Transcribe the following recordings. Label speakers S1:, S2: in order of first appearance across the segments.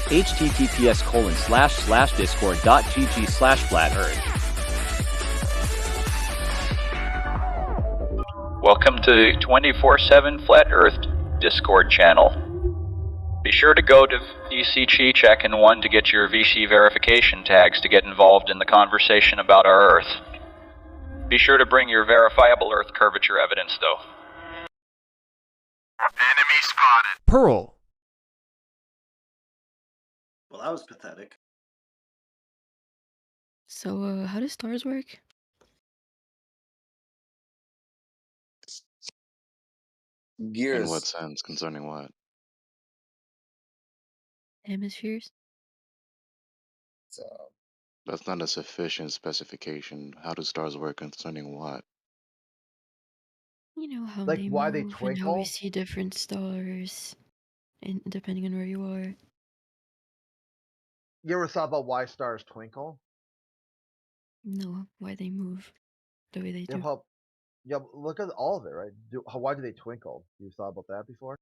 S1: https://discord.gg/flat-earth. Welcome to 24/7 Flat Earth Discord channel. Be sure to go to VC Chi Check and 1 to get your VC verification tags to get involved in the conversation about our Earth. Be sure to bring your verifiable Earth curvature evidence, though.
S2: Enemy spotted.
S3: Pearl.
S4: Well, that was pathetic.
S5: So, how do stars work?
S6: Gears.
S7: In what sense? Concerning what?
S5: Hemispheres?
S6: So,
S7: That's not a sufficient specification. How do stars work concerning what?
S5: You know how
S3: Like,
S5: they
S3: why they
S5: move and how we
S3: twinkle?
S5: see different stars, and depending on where you are.
S3: You ever thought about why stars twinkle?
S5: No, why they move the way they
S3: Yeah,
S5: do.
S3: yeah, look at all of it, right? Why do they twinkle? You thought about that before?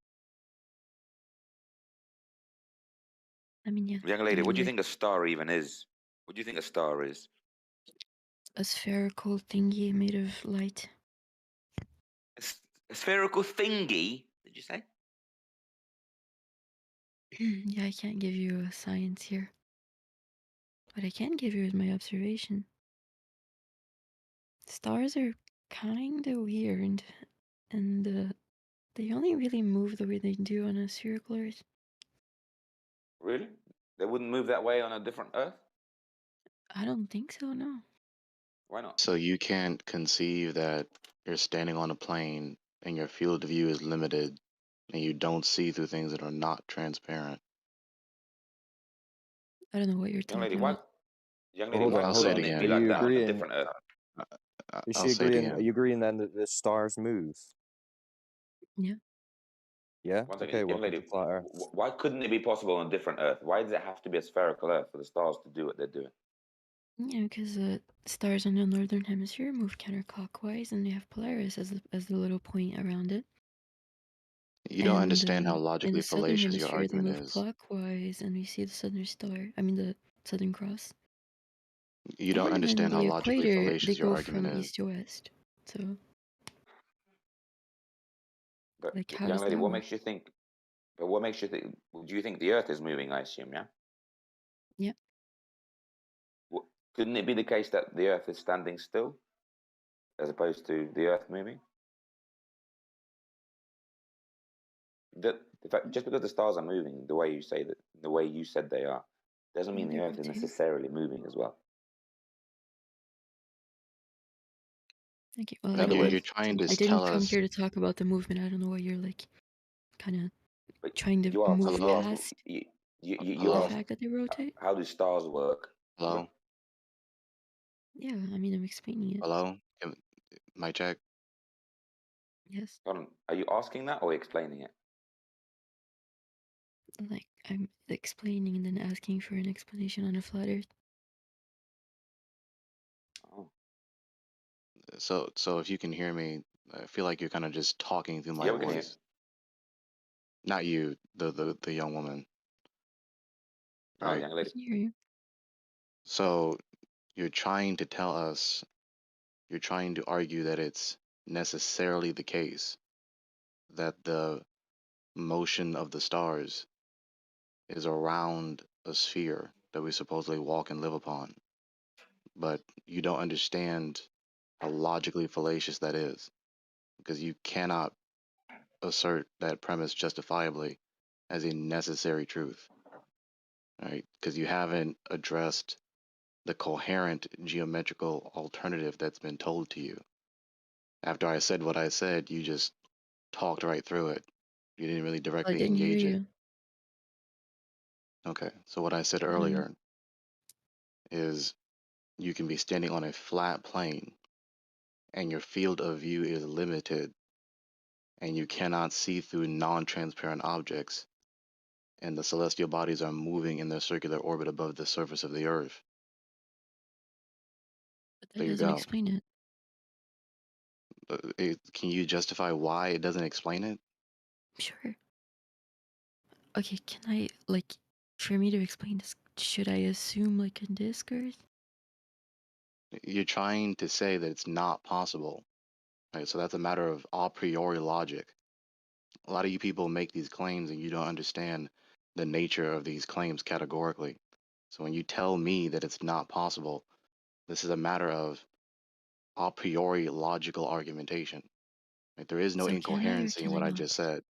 S5: I mean, yeah.
S8: Young lady, what do you think a star even is? What do you think a star is?
S5: A spherical thingy made of light.
S8: A spherical thingy? Did you say?
S5: Yeah, I can't give you a science here. What I can give you is my observation. Stars are kinda weird, and they only really move the way they do on a spherical Earth.
S8: Really? They wouldn't move that way on a different Earth?
S5: I don't think so, no.
S8: Why not?
S7: So you can't conceive that you're standing on a plane and your field of view is limited and you don't see through things that are not transparent.
S5: I don't know what you're
S8: Young lady,
S5: talking
S8: why?
S5: about.
S8: Young
S6: Well,
S8: lady, why
S7: I'll say it
S8: couldn't it
S7: again.
S8: be
S6: Are
S8: like
S6: you
S8: that on a
S6: agreeing?
S8: different Earth?
S6: Is
S7: I'll
S6: she
S7: say it
S6: agreeing? Are
S7: again.
S6: you agreeing then that the stars move?
S5: Yeah.
S6: Yeah.
S8: One second,
S6: Okay.
S8: young
S6: Welcome
S8: lady,
S6: to Flat Earth.
S8: why couldn't it be possible on a different Earth? Why does it have to be a spherical Earth for the stars to do what they're doing?
S5: Yeah, because stars in the northern hemisphere move counterclockwise, and they have Polaris as the little point around it.
S7: You don't
S5: And
S7: understand how
S5: in
S7: logically
S5: the southern
S7: fallacious your
S5: hemisphere, they
S7: argument
S5: move
S7: is.
S5: clockwise, and we see the southern star. I mean, the Southern Cross.
S7: You don't
S5: And in
S7: understand how
S5: the
S7: logically
S5: equator, they
S7: fallacious your
S5: go
S7: argument
S5: from
S7: is.
S5: east to west. So,
S8: But
S5: like, how
S8: young
S5: does
S8: lady,
S5: that
S8: what
S5: work?
S8: makes you think? But what makes you think? Do you think the Earth is moving? I assume, yeah.
S5: Yeah.
S8: Couldn't it be the case that the Earth is standing still, as opposed to the Earth moving? That in fact, just because the stars are moving the way you say that, the way you said they are, doesn't mean the
S5: They
S8: Earth is
S5: rotate.
S8: necessarily moving as well.
S5: Okay, well,
S8: In other
S7: You're
S8: words,
S7: trying to
S5: I
S7: tell
S5: didn't come
S7: us.
S5: here to talk about the movement. I don't know what you're, like, kind of
S8: but
S5: trying to
S8: you asked,
S5: move
S8: you asked,
S5: past
S8: you
S5: the
S7: Hello?
S8: asked,
S5: fact that they rotate.
S8: how do stars work?
S7: Hello?
S5: Yeah, I mean, I'm explaining it.
S7: Hello? Mic check?
S5: Yes.
S8: Hold on, are you asking that or explaining it?
S5: Like, I'm explaining and then asking for an explanation on a flat Earth.
S8: Oh.
S7: So if you can hear me, I feel like you're kind of just talking through my
S8: Yeah, we can hear.
S7: voice. Not you, the young woman.
S8: Oh,
S7: Right?
S8: young
S5: I
S8: lady.
S5: can hear you.
S7: So you're trying to tell us, you're trying to argue that it's necessarily the case that the motion of the stars is around a sphere that we supposedly walk and live upon. But you don't understand how logically fallacious that is, because you cannot assert that premise justifiably as a necessary truth, right? Because you haven't addressed the coherent geometrical alternative that's been told to you. After I said what I said, you just talked right through it. You didn't really
S5: I
S7: directly
S5: didn't hear
S7: engage it.
S5: you.
S7: Okay, so what I said
S5: I don't know.
S7: earlier is you can be standing on a flat plane and your field of view is limited and you cannot see through non-transparent objects and the celestial bodies are moving in their circular orbit above the surface of the earth.
S5: But that
S7: There you
S5: doesn't
S7: go.
S5: explain it.
S7: Can you justify why it doesn't explain it?
S5: Sure. Okay, can I, like, for me to explain this, should I assume like a disk Earth?
S7: You're trying to say that it's not possible, right? So that's a matter of a priori logic. A lot of you people make these claims and you don't understand the nature of these claims categorically. So when you tell me that it's not possible, this is a matter of a priori logical argumentation. Right? There is no
S5: So can I or
S7: incoherency in
S5: can I
S7: what I
S5: not?
S7: just said.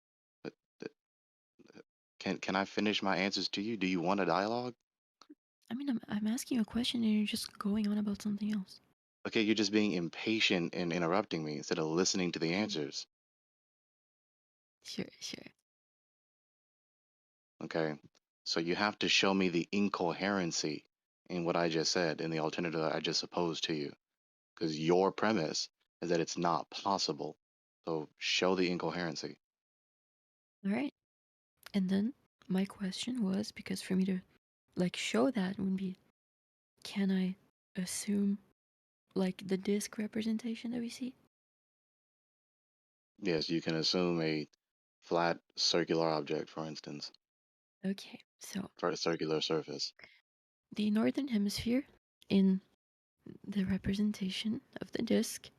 S7: But can I finish my answers to you? Do you want a dialogue?
S5: I mean, I'm asking you a question and you're just going on about something else.
S7: Okay, you're just being impatient and interrupting me instead of listening to the answers.
S5: Sure, sure.
S7: Okay, so you have to show me the incoherency in what I just said, in the alternative that I just supposed to you, because your premise is that it's not possible. So show the incoherency.
S5: All right. And then my question was, because for me to like show that would be, can I assume like the disk representation that we see?
S7: Yes, you can assume a flat circular object, for instance,
S5: Okay, so
S7: for a circular surface.
S5: the northern hemisphere in the representation of the disk,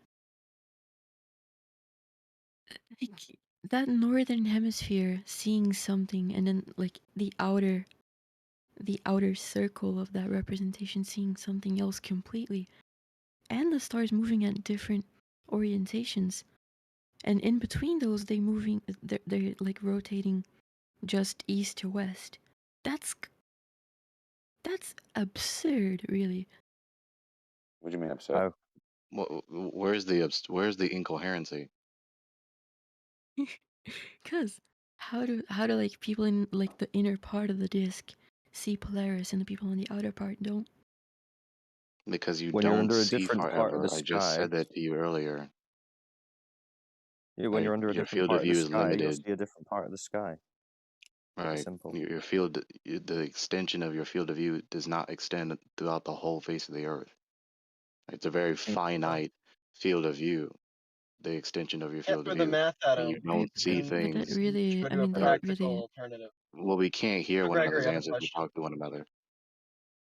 S5: like that northern hemisphere seeing something, and then like the outer circle of that representation seeing something else completely, and the stars moving at different orientations, and in between those they're like rotating just east to west. That's absurd, really.
S8: What do you mean absurd?
S6: How?
S7: Where's the incoherency?
S5: Cause how do like people in like the inner part of the disk see Polaris and the people on the outer part don't?
S7: Because you
S6: When you're
S7: don't
S6: under a
S7: see
S6: different part of the
S7: forever. I just
S6: sky,
S7: said that to you earlier.
S6: yeah, when
S7: Right?
S6: you're under a
S7: Your
S6: different
S7: field
S6: part
S7: of
S6: of the
S7: view is
S6: sky, you'll
S7: limited.
S6: see a different part of the sky. Pretty
S7: Right.
S6: simple.
S7: Your field, the extension of your field of view does not extend throughout the whole face of the Earth. It's a very finite field of view, the extension of your
S2: Can't
S7: field of
S2: throw the
S7: view.
S2: math at
S7: And you
S2: him.
S7: don't see
S5: But that
S7: things.
S5: really,
S2: Go
S5: I
S2: to a
S5: mean, that
S7: Right.
S2: practical
S5: really.
S2: alternative.
S7: Well, we can't hear
S2: So
S7: one
S2: Gregory,
S7: another's
S2: I have a
S7: answers. We
S2: question.
S7: talk to one another.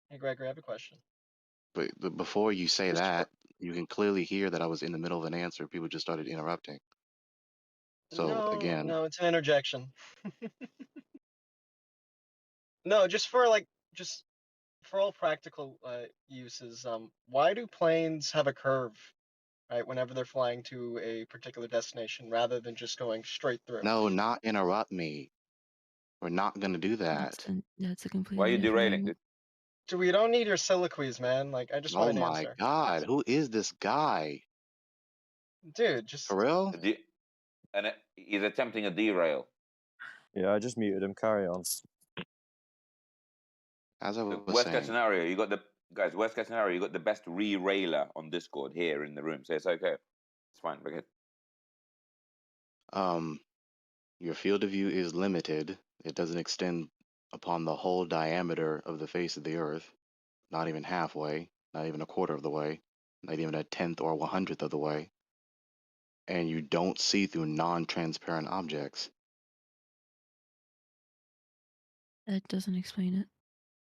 S2: Hey, Gregory, I have a question.
S7: But before you say
S2: Just
S7: that, you can clearly hear that I was in the middle of an answer. People just started interrupting. So again,
S2: no, it's an interjection. No, just for like, just for all practical uses, why do planes have a curve, right, whenever they're flying to a particular destination rather than just going straight through?
S7: no, not interrupt me. We're not gonna do that.
S5: That's a
S8: Why are
S5: completely
S8: you
S5: different
S8: derailing?
S5: argument.
S2: So we don't need your soliloquies, man. Like, I just want
S7: Oh
S2: an
S7: my
S2: answer.
S7: God, who is this guy?
S2: Dude,
S7: For
S2: just
S7: real?
S8: And he's attempting a derail.
S6: Yeah, I just muted him. Carry on.
S7: As I was
S8: Worst case
S7: saying,
S8: scenario, you got the guys. Worst case scenario, you got the best re-railer on Discord here in the room, so it's okay. It's fine. Okay.
S7: your field of view is limited. It doesn't extend upon the whole diameter of the face of the Earth, not even halfway, not even a quarter of the way, not even a tenth or 100th of the way. And you don't see through non-transparent objects.
S5: That doesn't explain it,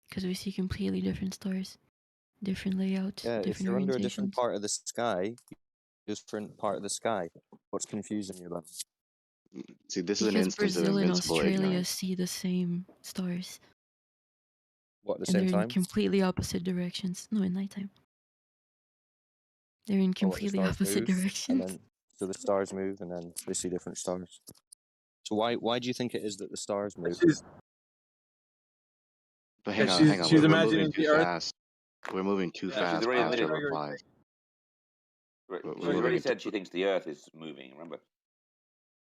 S5: because we see completely different stars, different layouts,
S6: Yeah, if
S5: different
S6: you're under a different
S5: orientations.
S6: part of the sky, different part of the sky. What's confusing you about it?
S7: See, this is an
S5: Because
S7: instance of
S5: Brazil and
S7: invincible
S5: Australia
S7: ignorance.
S5: see the same stars,
S6: What, at the
S5: and
S6: same
S5: they're in
S6: time?
S5: completely opposite directions. No, in nighttime. They're in
S6: Or what, the
S5: completely
S6: stars
S5: opposite
S6: move, and
S5: directions.
S6: then so the stars move, and then they see different stars. So why do you think it is that the stars move?
S7: But
S9: Yeah,
S7: hang on.
S9: she's
S7: We're moving
S9: imagining
S7: too
S9: the Earth.
S7: fast. We're moving too
S2: yeah,
S8: No, she's
S7: fast
S8: already
S7: past your
S8: admitted.
S7: replies. We're
S8: She's
S2: Gregory,
S8: already
S7: moving
S8: said she thinks the Earth is moving. Remember?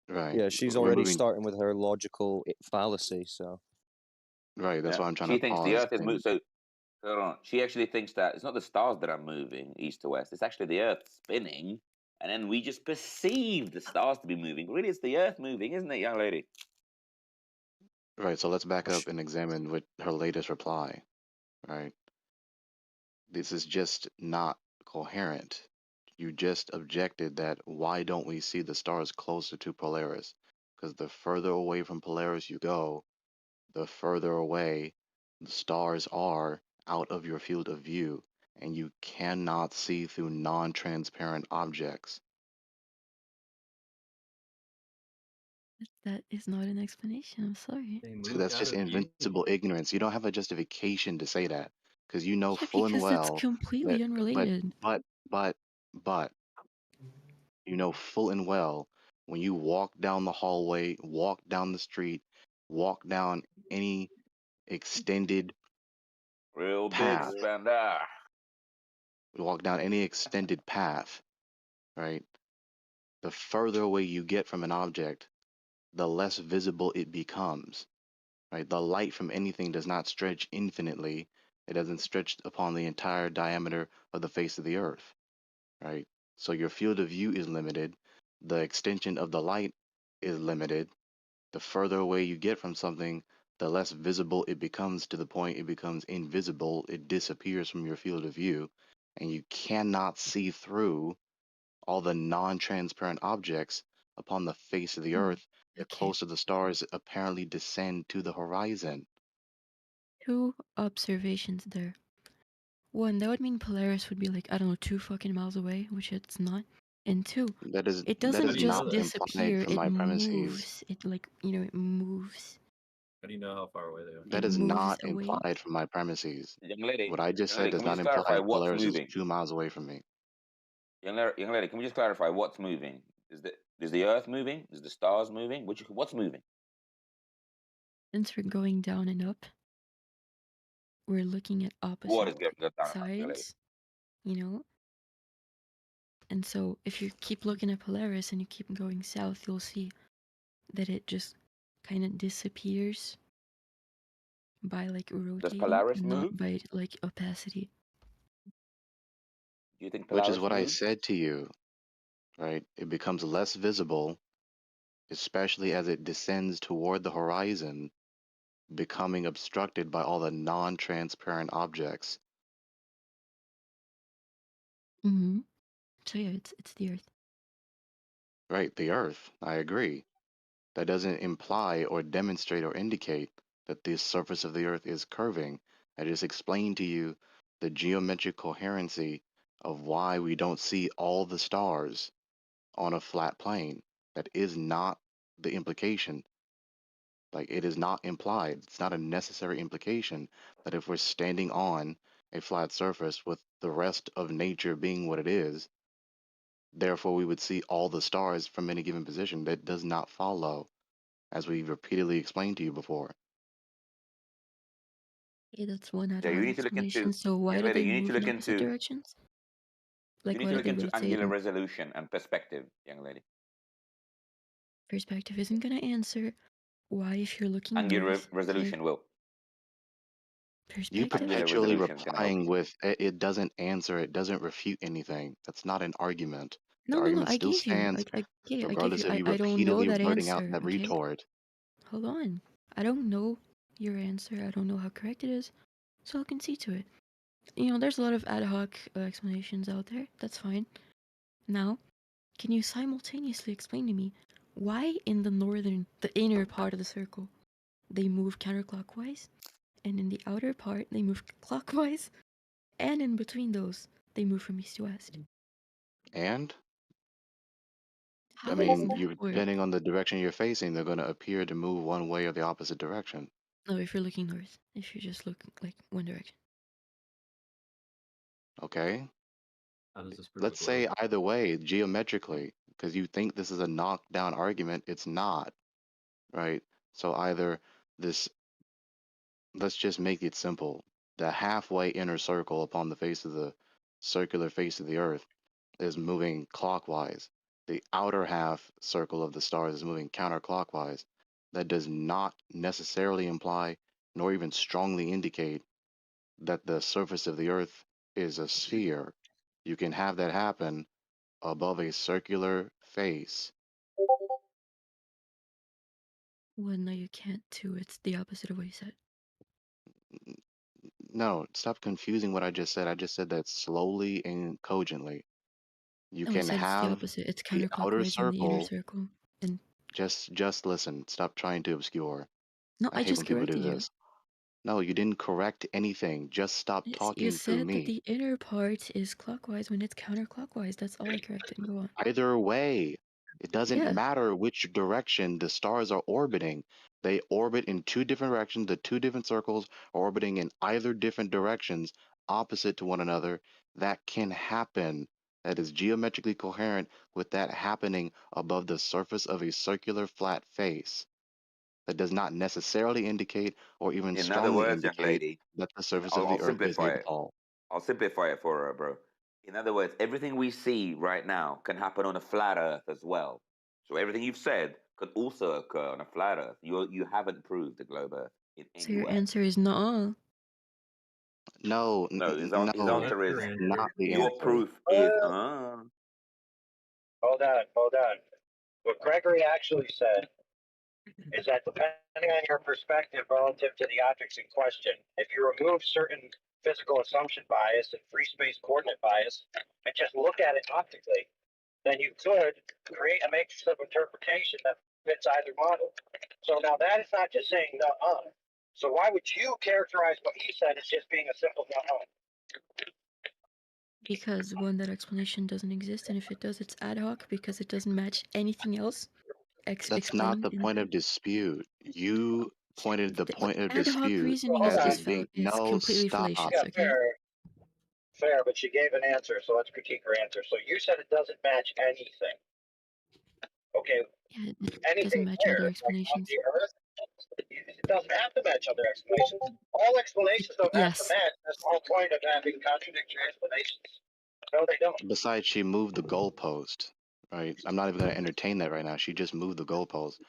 S7: right.
S6: Yeah, she's
S7: We're
S6: already
S7: moving
S6: starting with her logical fallacy. So
S7: right. That's
S8: Yeah.
S7: why I'm trying
S8: She
S7: to
S8: thinks the
S7: pause.
S8: Earth is moving. So hold on. She actually thinks that it's not the stars that are moving east to west. It's actually the Earth spinning, and then we just perceive the stars to be moving. Really, it's the Earth moving, isn't it, young lady?
S7: Right. So let's back up and examine what her latest reply. Right. This is just not coherent. You just objected that why don't we see the stars closer to Polaris? Because the further away from Polaris you go, the further away the stars are out of your field of view, and you cannot see through non-transparent objects.
S5: That is not an explanation. I'm sorry.
S9: They
S7: So
S9: moved
S7: that's
S9: out
S7: just
S9: of view.
S7: invincible ignorance. You don't have a justification to say that because you know
S5: Yeah,
S7: full and
S5: because it's
S7: well
S5: completely
S7: that,
S5: unrelated.
S7: but you know full and well when you walk down the hallway, walk down the street, walk down any extended
S8: Real big
S7: path,
S8: spender.
S7: walk down any extended path, right? The further away you get from an object, the less visible it becomes, right? The light from anything does not stretch infinitely. It doesn't stretch upon the entire diameter of the face of the earth, right? So your field of view is limited. The extension of the light is limited. The further away you get from something, the less visible it becomes to the point it becomes invisible. It disappears from your field of view, and you cannot see through all the non-transparent objects upon the face of the earth the
S5: Okay.
S7: closer the stars apparently descend to the horizon.
S5: 2 observations there. 1, that would mean Polaris would be like, I don't know, 2 fucking miles away, which it's not. And 2,
S7: That is
S5: it
S7: that
S5: doesn't
S7: is
S9: do you know
S5: just
S7: not
S9: that?
S7: implied
S5: disappear,
S7: from
S5: it
S7: my premises.
S5: moves. It like, it moves.
S9: How do you know how far away they are?
S7: That
S5: It
S7: is
S5: moves
S7: not
S5: away.
S7: implied from my premises.
S8: Young lady,
S7: What I just
S8: young
S7: said
S8: lady,
S7: does
S8: can we
S7: not
S8: just
S7: imply
S8: clarify what's
S7: Polaris is
S8: moving?
S7: 2 miles away from me.
S8: Young lady, can we just clarify what's moving? Is the Earth moving? Is the stars moving? What's moving?
S5: Since we're going down and up, we're looking at
S8: What
S5: opposite
S8: is going down, young lady?
S5: sides, you know? And so if you keep looking at Polaris and you keep going south, you'll see that it just kind of disappears by like rotating,
S8: Polaris
S5: not
S8: move?
S5: by like opacity.
S8: Do you think
S7: Which
S8: Polaris
S7: is what I
S8: moves?
S7: said to you, right? It becomes less visible, especially as it descends toward the horizon, becoming obstructed by all the non-transparent objects.
S5: Mm-hmm. So yeah, it's the Earth.
S7: Right, the Earth, I agree. That doesn't imply or demonstrate or indicate that the surface of the Earth is curving. I just explained to you the geometric coherency of why we don't see all the stars on a flat plane. That is not the implication. Like, it is not implied. It's not a necessary implication that if we're standing on a flat surface with the rest of nature being what it is, therefore we would see all the stars from any given position. That does not follow, as we repeatedly explained to you before.
S5: Okay, that's one out
S8: Yeah,
S5: of
S8: you
S5: our
S8: need to look into,
S5: explanations. So why
S8: young
S5: do
S8: lady,
S5: they
S8: you need to
S5: move in
S8: look
S5: opposite
S8: into,
S5: directions?
S8: you
S5: Like
S8: need
S5: why
S8: to
S5: do
S8: look
S5: they
S8: into
S5: rotate
S8: angular
S5: in?
S8: resolution and perspective, young lady.
S5: Perspective isn't gonna answer why if you're looking
S8: Angular
S5: north. Okay,
S8: resolution will.
S7: You
S5: perspective.
S8: Angular
S7: perpetually
S8: resolution is going to help
S7: replying
S8: you.
S7: with it doesn't answer, it doesn't refute anything. That's not an argument. The
S5: No,
S7: argument
S5: I
S7: still
S5: gave you.
S7: stands
S5: I gave
S7: regardless
S5: you.
S7: of you
S5: I don't know
S7: repeatedly
S5: that
S7: blurting out
S5: answer.
S7: that
S5: Okay,
S7: retort.
S5: hold on. I don't know your answer. I don't know how correct it is, so I'll concede to it. There's a lot of ad hoc explanations out there. That's fine. Now, can you simultaneously explain to me why in the inner part of the circle, they move counterclockwise, and in the outer part, they move clockwise, and in between those, they move from east to west?
S7: And I
S5: How does
S7: mean,
S5: that
S7: you
S5: work?
S7: depending on the direction you're facing, they're going to appear to move one way or the opposite direction.
S5: No, if you're looking north. If you just look like one direction.
S7: Okay?
S9: How does this prove
S7: Let's
S9: a
S7: say
S9: globe?
S7: either way, geometrically, because you think this is a knockdown argument, it's not, right? So either this, let's just make it simple. The halfway inner circle upon the face of the circular face of the earth is moving clockwise. The outer half circle of the stars is moving counterclockwise. That does not necessarily imply, nor even strongly indicate, that the surface of the earth is a sphere. You can have that happen above a circular face.
S5: Well, no, you can't too. It's the opposite of what you said.
S7: No, stop confusing what I just said. I just said that slowly and cogently. You
S5: No, I
S7: can
S5: said it's the
S7: have
S5: opposite. It's
S7: the outer
S5: counterclockwise in the inner
S7: circle.
S5: circle. And
S7: Just listen. Stop trying to obscure.
S5: No,
S7: I
S5: I
S7: hate
S5: just
S7: when people do
S5: corrected you.
S7: this. No, you didn't correct anything. Just stop
S5: Yes, you
S7: talking through
S5: said that
S7: me.
S5: the inner part is clockwise when it's counterclockwise. That's all I corrected. Go on.
S7: Either way, it doesn't
S5: Yeah.
S7: matter which direction the stars are orbiting. They orbit in two different directions. The two different circles are orbiting in either different directions, opposite to one another. That can happen. That is geometrically coherent with that happening above the surface of a circular flat face. That does not necessarily indicate or even
S8: In other
S7: strongly
S8: words, young
S7: indicate
S8: lady,
S7: that the surface of
S8: I'll
S7: the Earth is
S8: simplify
S7: made
S8: it.
S7: tall.
S8: I'll simplify it for her, bro. In other words, everything we see right now can happen on a flat Earth as well. So everything you've said could also occur on a flat Earth. You haven't proved the globe Earth in
S5: So
S8: any
S5: your
S8: way.
S5: answer is no.
S7: No,
S8: No, his
S7: no,
S8: answer
S9: That's
S8: is
S9: your answer.
S7: not the
S8: your
S7: answer.
S8: proof is.
S10: Hold on. What Gregory actually said is that depending on your perspective relative to the objects in question, if you remove certain physical assumption bias and free space coordinate bias and just look at it optically, then you could create a matrix of interpretation that fits either model. So now that is not just saying no. So why would you characterize what he said as just being a simple no?
S5: Because one, that explanation doesn't exist, and if it does, it's ad hoc because it doesn't match anything else
S7: That's not the
S5: explained in
S7: point of dispute. You pointed the point of
S5: ad hoc
S7: dispute
S5: reasoning
S7: as
S10: is
S7: it being
S5: is
S7: no,
S5: completely
S7: stop.
S5: fallacious.
S10: Yeah,
S5: Okay.
S10: fair, but she gave an answer, so let's critique her answer. So you said it doesn't match anything. Okay,
S5: Yeah, it doesn't
S10: anything
S5: match
S10: where?
S5: other
S10: Like on
S5: explanations.
S10: the Earth? It doesn't have to match other explanations. All explanations don't have to
S5: Yes.
S10: match. That's the whole point of having contradictory explanations. No, they don't.
S7: Besides, she moved the goalpost, right? I'm not even going to entertain that right now. She just moved the goalpost.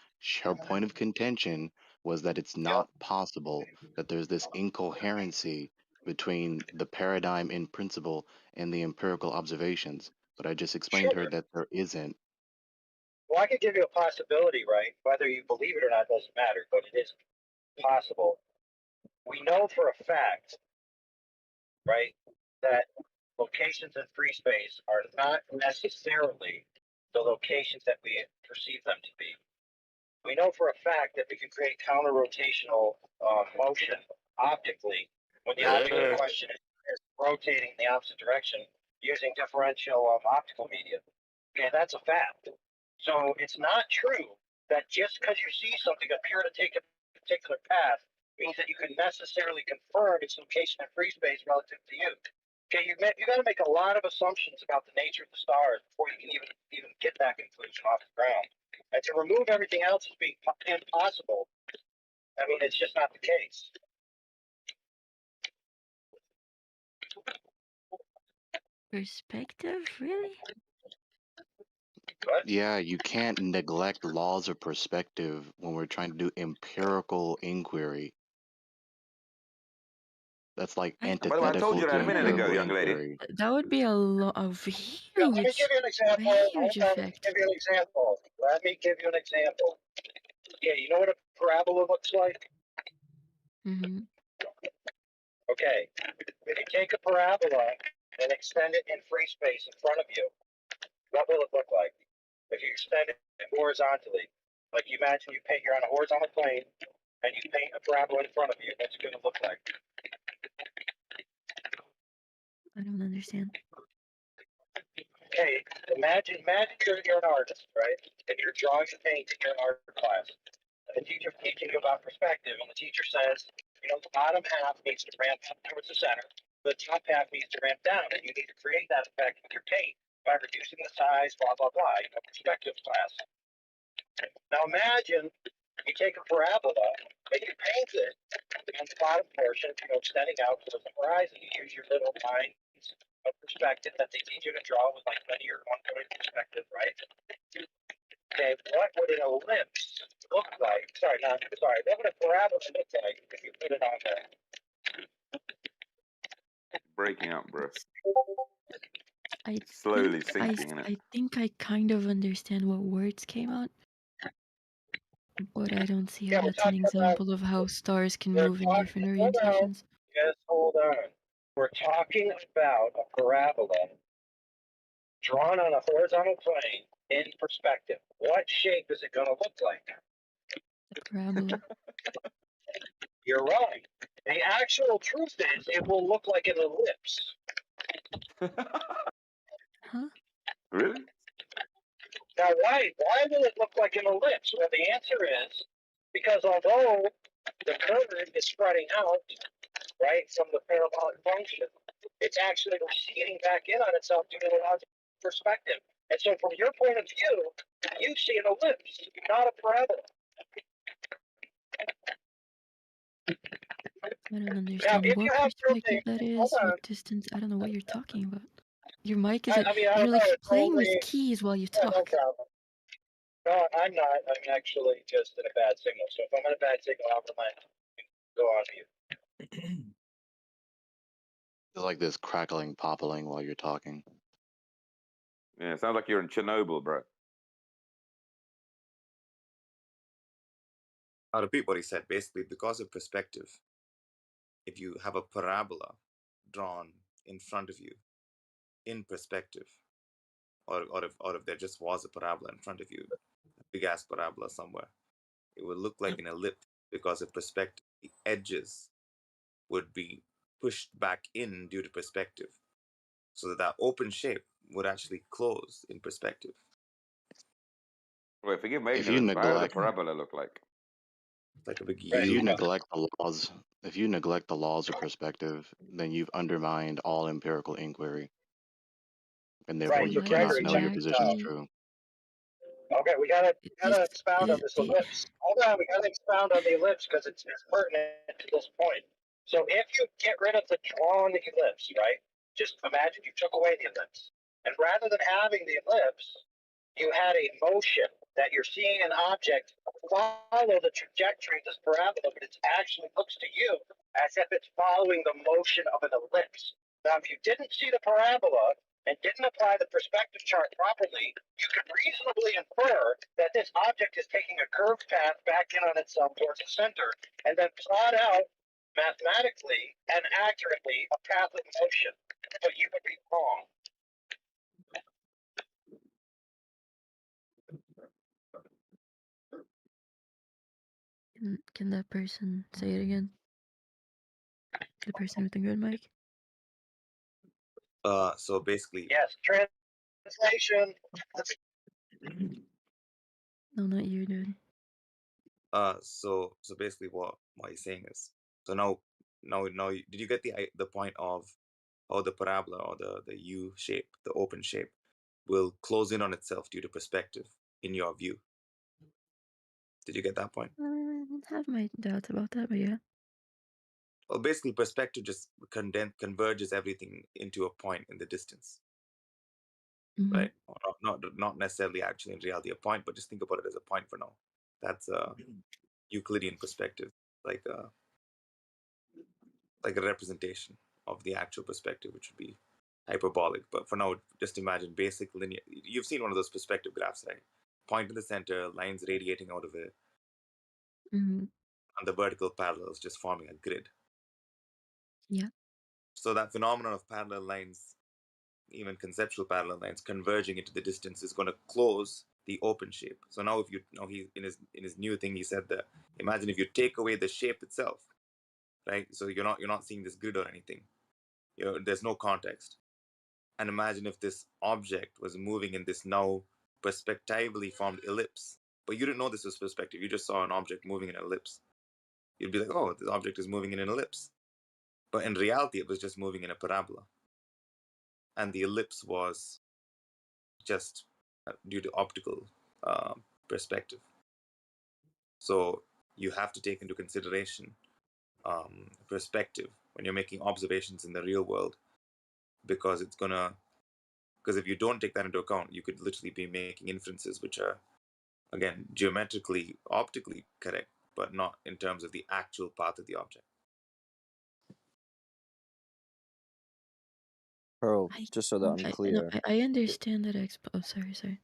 S7: Her point of contention was that it's not possible that there's this incoherency between the paradigm in principle and the empirical observations. But I just explained to her
S10: Sure.
S7: that there isn't.
S10: Well, I could give you a possibility, right? Whether you believe it or not doesn't matter, but it is possible. We know for a fact, right, that locations in free space are not necessarily the locations that we perceive them to be. We know for a fact that we can create counter-rotational motion optically when the object in question is rotating in the opposite direction using differential optical media. Okay, that's a fact. So it's not true that just because you see something appear to take a particular path means that you can necessarily confirm its location in free space relative to you. Okay, you got to make a lot of assumptions about the nature of the stars before you can even get that conclusion off the ground. And to remove everything else as being impossible, I mean, it's just not the case.
S5: Perspective? Really?
S10: But
S7: Yeah, you can't neglect laws of perspective when we're trying to do empirical inquiry. That's like
S5: I-
S8: By the way, I told
S7: antithetical
S8: you that
S7: to
S8: a minute ago,
S7: empirical
S8: young lady.
S7: inquiry.
S5: That would be a
S10: yeah, let me
S5: huge,
S10: give you an example.
S5: huge
S10: Let me
S5: effect.
S10: give you an example. Let me give you an example. Yeah, you know what a parabola looks like?
S5: Mm-hmm.
S10: Okay, if you take a parabola and extend it in free space in front of you, what will it look like? If you extend it horizontally, like you imagine you're on a horizontal plane and you paint a parabola in front of you, what's it going to look like?
S5: I don't understand.
S10: Okay, imagine you're an artist, right? And you're drawing and painting in an art class. And the teacher's teaching you about perspective, and the teacher says, the bottom half needs to ramp up towards the center, the top half needs to ramp down, and you need to create that effect with your paint by reducing the size, blah, blah, blah, perspective class. Now imagine you take a parabola and you paint it on the bottom portion, extending out towards the horizon. You use your little lines of perspective that they teach you to draw with like linear one-point perspective, right? Okay, what would an ellipse look like? What would a parabola look like if you put it on there?
S8: Breaking up, bro.
S5: I
S8: Slowly
S5: think
S8: sinking in it.
S5: I think I kind of understand what words came out, but I don't see how
S10: Yeah, we're
S5: that's an
S10: talking about.
S5: example of how stars can
S10: We're
S5: move in
S10: talking.
S5: different
S10: Hold on.
S5: orientations.
S10: Just hold on. We're talking about a parabola drawn on a horizontal plane in perspective. What shape is it going to look like?
S5: A parabola.
S10: You're wrong. The actual truth is, it will look like an ellipse.
S5: Huh?
S8: Really?
S10: Now, why will it look like an ellipse? Well, the answer is because although the curve is spreading out, right, from the parabolic function, it's actually receding back in on itself due to the laws of perspective. And so, from your point of view, you see an ellipse, not a parabola.
S5: I don't
S10: Now,
S5: understand
S10: if
S5: what
S10: you have
S5: perspective
S10: something,
S5: that
S10: hold
S5: is,
S10: on.
S5: what distance. I don't know what you're talking about. Your mic is
S10: I mean, I
S5: you're
S10: don't know.
S5: like
S10: It's
S5: playing with
S10: only
S5: keys while you
S10: yeah, no
S5: talk.
S10: problem. No, I'm not. I'm actually just in a bad signal. So if I'm in a bad signal, I'll remind you. Go on mute.
S7: It's like this crackling, poppling while you're talking.
S8: Yeah, it sounds like you're in Chernobyl, bro.
S11: I'll repeat what he said. Basically, because of perspective, if you have a parabola drawn in front of you in perspective, or if there just was a parabola in front of you, a big ass parabola somewhere, it would look like an ellipse because of perspective. The edges would be pushed back in due to perspective, so that open shape would actually close in perspective.
S8: Wait, forgive my
S7: If you
S8: ignorance, but how does a
S7: neglect,
S8: parabola look like?
S11: It's like a big
S7: if
S11: U.
S7: you neglect the laws of perspective, then you've undermined all empirical inquiry, and therefore
S10: Right.
S7: you
S10: So
S5: Why
S7: cannot
S5: is
S10: Gregory,
S7: know
S10: check
S7: your
S10: this
S7: position is
S10: out.
S5: gravity?
S7: true.
S10: Okay, we gotta
S5: This
S10: expound on this
S5: it,
S10: ellipse. Hold on, we gotta expound on the ellipse because it's pertinent to this point. So if you get rid of the drawn ellipse, right? Just imagine you took away the ellipse, and rather than having the ellipse, you had a motion that you're seeing an object follow the trajectory of this parabola, but it actually looks to you as if it's following the motion of an ellipse. Now, if you didn't see the parabola and didn't apply the perspective chart properly, you could reasonably infer that this object is taking a curved path back in on itself towards the center, and then plot out mathematically and accurately a path of motion. But you would be wrong.
S5: can that person say it again? The person with the good mic?
S11: So basically,
S10: Yes, translation.
S5: No, not you, dude.
S11: so basically, what he's saying is, so now, did you get the point of how the parabola or the U shape, the open shape, will close in on itself due to perspective in your view? Did you get that point?
S5: I have my doubts about that, but yeah.
S11: Well, basically, perspective just converges everything into a point in the distance,
S5: Mm-hmm.
S11: right? Or not necessarily actually in reality a point, but just think about it as a point for now. That's a Euclidean perspective, like a representation of the actual perspective, which would be hyperbolic. But for now, just imagine basic linear. You've seen one of those perspective graphs, right? Point in the center, lines radiating out of it,
S5: Mm-hmm.
S11: and the vertical parallels just forming a grid.
S5: Yeah.
S11: So that phenomenon of parallel lines, even conceptual parallel lines converging into the distance, is going to close the open shape. So now, if you he in his new thing, he said that imagine if you take away the shape itself, right? So you're not seeing this grid or anything. There's no context. And imagine if this object was moving in this now perspectively formed ellipse, but you didn't know this was perspective. You just saw an object moving in an ellipse. You'd be like, oh, this object is moving in an ellipse. But in reality, it was just moving in a parabola. And the ellipse was just due to optical perspective. So you have to take into consideration perspective when you're making observations in the real world, because if you don't take that into account, you could literally be making inferences which are, again, geometrically, optically correct, but not in terms of the actual path of the object.
S6: Pearl, just so that I'm
S5: No,
S6: clear.
S5: I understand that oh, sorry.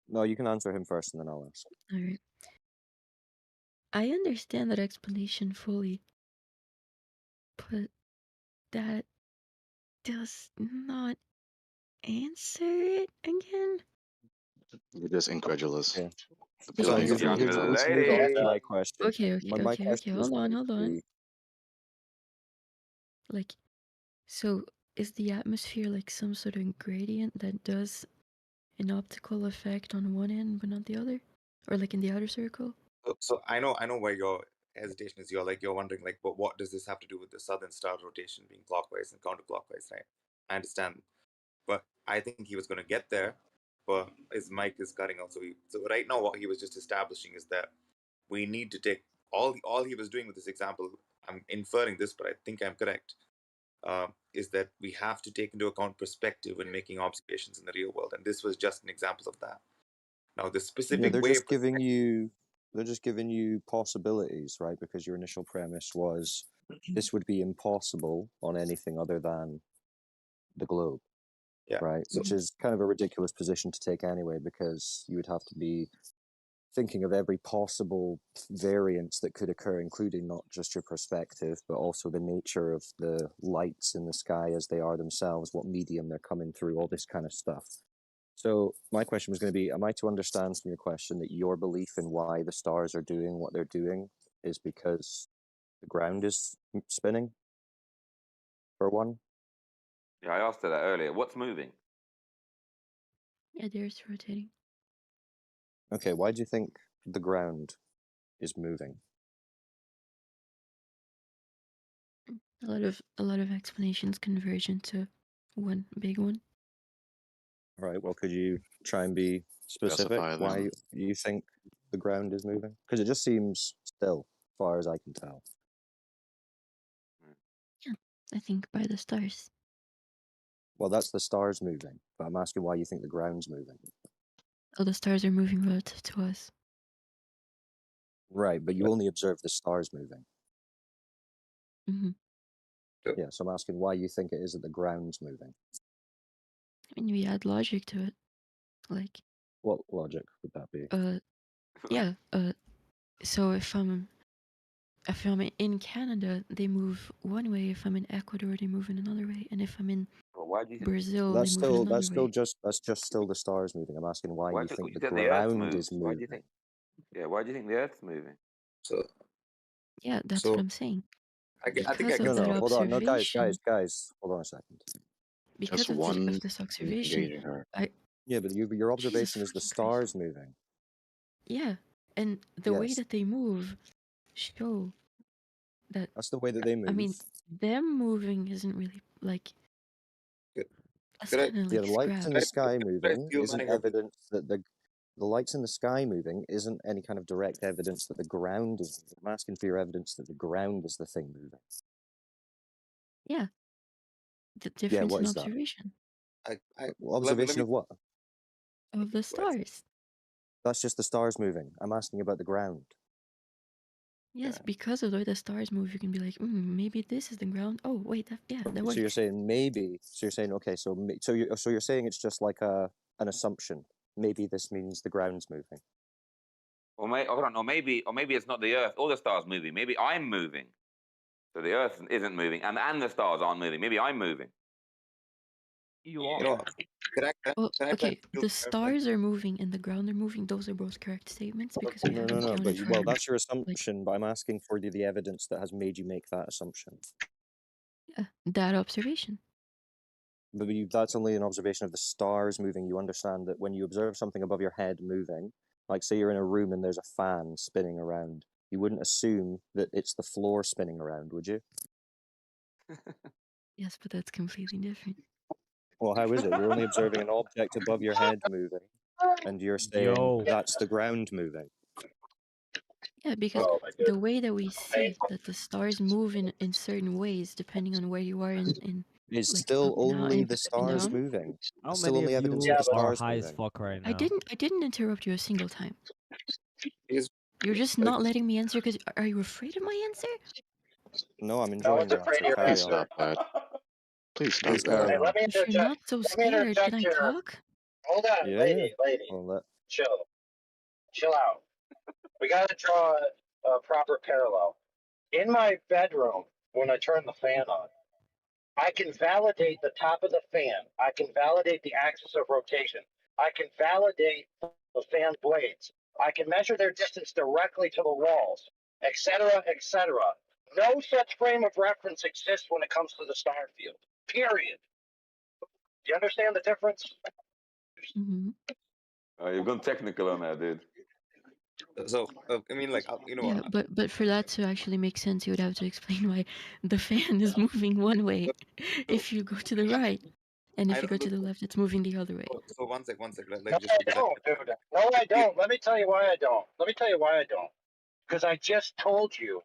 S6: No, you can answer him first, and then I'll ask.
S5: All right. I understand that explanation fully, but that does not answer it again.
S7: You're just incredulous.
S6: Okay.
S7: The
S6: So
S8: Young,
S6: here's,
S7: building
S8: young
S6: here's let's move on to my question.
S5: Okay, okay,
S6: My
S5: okay,
S6: question was
S5: hold on,
S6: going
S5: hold
S6: to
S5: on.
S6: be
S5: Like, so is the atmosphere like some sort of gradient that does an optical effect on one end but not the other? Or like in the outer circle?
S11: So I know where your hesitation is. You're wondering like, but what does this have to do with the southern star rotation being clockwise and counterclockwise, right? I understand, but I think he was going to get there, but his mic is cutting out. So right now, what he was just establishing is that we need to take all he was doing with this example. I'm inferring this, but I think I'm correct. Is that we have to take into account perspective when making observations in the real world, and this was just an example of that. Now, the
S6: yeah,
S11: specific
S6: they're
S11: way
S6: just giving you possibilities, right? Because your initial premise was this would be impossible on anything other than the globe,
S11: yeah.
S6: right?
S11: So
S6: Which is kind of a ridiculous position to take anyway, because you would have to be thinking of every possible variance that could occur, including not just your perspective, but also the nature of the lights in the sky as they are themselves, what medium they're coming through, all this kind of stuff. So my question was going to be, am I to understand from your question that your belief in why the stars are doing what they're doing is because the ground is spinning, for one?
S8: Yeah, I asked her that earlier. What's moving?
S5: Yeah, the Earth's rotating.
S6: Okay, why do you think the ground is moving?
S5: A lot of explanations converge into one big one.
S6: All right, well, could you try and be specific
S7: specify
S6: why
S7: them.
S6: you think the ground is moving? Because it just seems still, as far as I can tell.
S5: Yeah, I think by the stars.
S6: Well, that's the stars moving, but I'm asking why you think the ground's moving.
S5: Oh, the stars are moving relative to us.
S6: Right, but you only observe the stars moving.
S5: hmm
S6: Yeah, so I'm asking why you think it is that the ground's moving.
S5: I mean, we add logic to it. Like,
S6: What logic would that be?
S5: yeah, so if I'm in Canada, they move one way. If I'm in Ecuador, they move in another way. And if I'm in
S8: Well, why do you think?
S5: Brazil, they move in another way.
S6: That's just still the stars moving. I'm asking why you think
S8: you
S6: the
S8: said the Earth
S6: ground
S8: moves.
S6: is
S8: Why do you
S6: moving.
S8: think? Yeah, why do you think the Earth's moving?
S11: So
S5: Yeah, that's
S11: so
S5: what I'm saying.
S11: I think I
S5: Because
S11: can.
S5: of
S6: No,
S5: that
S6: hold on. No,
S5: observation.
S6: guys, hold on a second.
S5: Because
S7: Just
S5: of
S7: one
S5: this observation,
S7: engaging her.
S6: Yeah, but your
S5: Jesus
S6: observation is the
S5: fucking Christ.
S6: stars moving.
S5: Yeah, and the way
S6: Yes.
S5: that they move show that.
S6: That's the way that they move.
S5: I mean, them moving isn't really like. That's
S11: Could I-
S5: kind of
S6: Yeah,
S5: like
S6: the lights in the
S5: scraps.
S6: sky
S11: could I
S6: moving
S11: steal
S6: isn't
S11: mine or-
S6: evidence that the lights in the sky moving isn't any kind of direct evidence that the ground is moving. I'm asking for your evidence that the ground is the thing moving.
S5: Yeah, the
S6: Yeah,
S5: difference
S6: what
S5: in
S6: is that?
S5: observation
S6: Observation
S11: me-
S6: of what?
S5: of the stars.
S6: That's just the stars moving. I'm asking about the ground.
S5: Yes, because of the way the stars move, you can be like, maybe this is the ground. Oh, wait, that
S6: So
S5: works.
S6: you're saying maybe. So you're saying okay. So you're saying it's just like an assumption. Maybe this means the ground's moving.
S8: Or maybe it's not the Earth or the stars moving. Maybe I'm moving. So the Earth isn't moving, and the stars aren't moving. Maybe I'm moving.
S9: You
S11: You
S9: are.
S11: know,
S5: Well,
S11: can I
S5: okay,
S11: steal
S5: the
S11: mine or-
S5: stars are moving and the ground are moving. Those are both correct statements because we
S6: No,
S5: haven't
S6: But
S5: counted for
S6: well, that's your assumption. But I'm asking for the evidence that has made you make that assumption.
S5: that observation.
S6: But that's only an observation of the stars moving. You understand that when you observe something above your head moving, like say you're in a room and there's a fan spinning around, you wouldn't assume that it's the floor spinning around, would you?
S5: Yes, but that's completely different.
S6: Well, how is it? You're only observing an object above your head moving, and you're saying that's the ground moving.
S5: Yeah, because
S10: Oh my
S5: the way that we see that the stars move in certain ways, depending on where you are in
S6: It's
S5: like
S6: still
S5: up and down,
S6: only
S5: and
S6: the stars
S5: down.
S6: moving.
S9: How
S6: It's still
S9: many
S6: only
S9: of
S6: evidence
S9: you
S6: of the
S9: are
S6: stars
S9: high as
S6: moving.
S9: fuck right now?
S5: I didn't interrupt you a single time.
S11: Is-
S5: You're just not letting me answer because are you afraid of my answer?
S6: No, I'm
S10: No
S6: enjoying
S10: one's
S6: your
S10: afraid of
S6: answer.
S10: your
S6: Carry
S7: Please
S10: answer.
S6: on.
S7: stop that. Please stop
S6: Please
S7: that.
S6: carry
S10: Hey,
S6: on.
S10: let me
S5: If you're
S10: interject.
S5: not so
S10: Let me
S5: scared, can
S10: interject
S5: I
S10: here.
S5: talk?
S10: Hold on,
S6: Yeah,
S10: lady.
S6: Well, that,
S10: Chill out. We gotta draw a proper parallel. In my bedroom, when I turn the fan on, I can validate the top of the fan. I can validate the axis of rotation. I can validate the fan blades. I can measure their distance directly to the walls, etc., etc. No such frame of reference exists when it comes to the star field. Period. Do you understand the difference?
S5: Hmm.
S8: You've gone technical on that, dude.
S11: So I mean, like you know,
S5: Yeah, but for that to actually make sense, you would have to explain why the fan is moving one way if you go to the right, and
S11: I
S5: if you go
S11: don't
S5: to the
S11: look.
S5: left, it's moving the other way.
S11: So one sec.
S10: No,
S11: Just
S10: I
S11: because
S10: don't, dude. No, I don't. Let me tell you why I don't. Because I just told you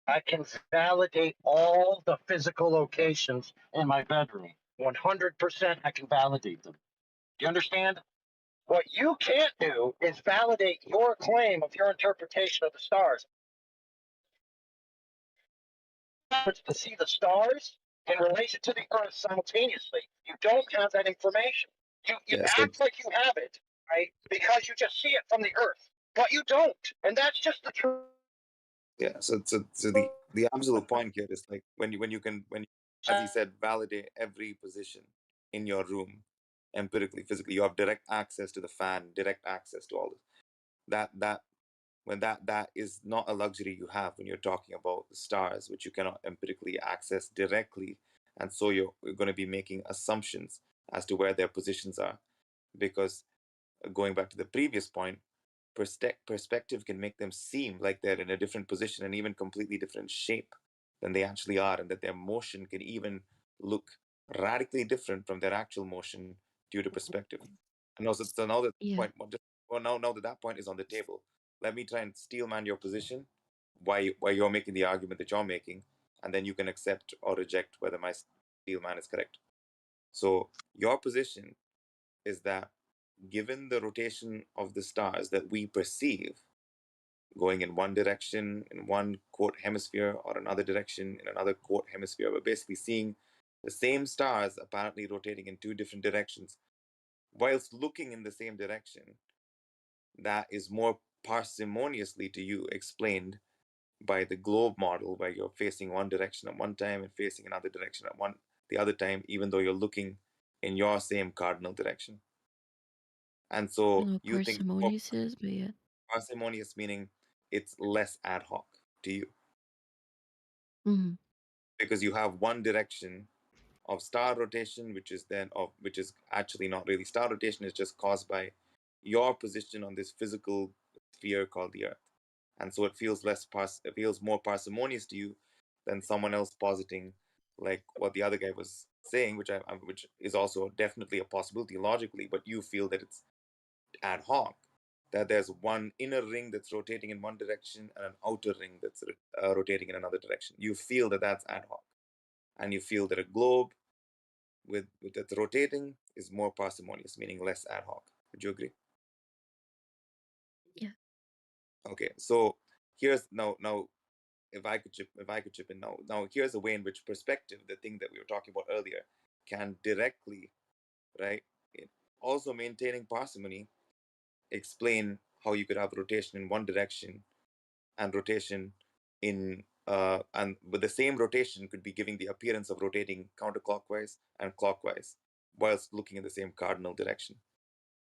S10: I can validate all the physical locations in my bedroom. 100% I can validate them. Do you understand? What you can't do is validate your claim of your interpretation of the stars. To see the stars in relation to the Earth simultaneously. You don't have that information. You
S11: Yeah. So
S10: act like you have it, right? Because you just see it from the Earth, but you don't, and that's just the truth.
S11: yeah. So the absolute point here is like when you as he said, validate every position in your room empirically, physically. You have direct access to the fan, direct access to all this. That is not a luxury you have when you're talking about the stars, which you cannot empirically access directly, and so you're going to be making assumptions as to where their positions are, because going back to the previous point, perspective can make them seem like they're in a different position and even completely different shape than they actually are, and that their motion can even look radically different from their actual motion due to perspective. And also, so now that
S5: Yeah.
S11: point, now that point is on the table, let me try and steelman your position, why you're making the argument that you're making, and then you can accept or reject whether my steelman is correct. So your position is that given the rotation of the stars that we perceive going in one direction in one quote hemisphere or another direction in another quote hemisphere, we're basically seeing the same stars apparently rotating in two different directions whilst looking in the same direction. That is more parsimoniously to you explained by the globe model, where you're facing one direction at one time and facing another direction at the other time, even though you're looking in your same cardinal direction. And
S5: I don't
S11: so
S5: know what
S11: you think
S5: parsimonious is, but yeah.
S11: parsimonious meaning it's less ad hoc to you,
S5: Hmm.
S11: because you have one direction of star rotation, which is actually not really star rotation, it's just caused by your position on this physical sphere called the Earth. And so it feels more parsimonious to you than someone else positing, like what the other guy was saying, which is also definitely a possibility logically, but you feel that it's ad hoc, that there's one inner ring that's rotating in one direction and an outer ring that's rotating in another direction. You feel that that's ad hoc, and you feel that a globe with that's rotating is more parsimonious, meaning less ad hoc. Would you agree?
S5: Yeah.
S11: Okay, so here's now if I could chip in now here's a way in which perspective, the thing that we were talking about earlier, can directly, right, also maintaining parsimony, explain how you could have rotation in one direction and rotation in and with the same rotation could be giving the appearance of rotating counterclockwise and clockwise whilst looking in the same cardinal direction.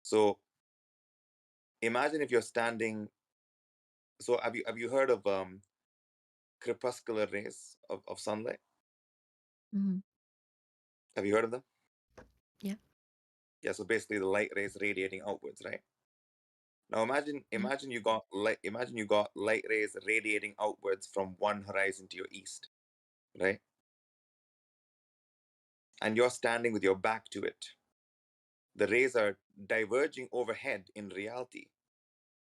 S11: So imagine if you're standing. So have you heard of crepuscular rays of sunlight?
S5: Hmm.
S11: Have you heard of them?
S5: Yeah.
S11: Yeah. So basically, the light rays radiating outwards, right? Now imagine you got light rays radiating outwards from one horizon to your east, right? And you're standing with your back to it. The rays are diverging overhead in reality.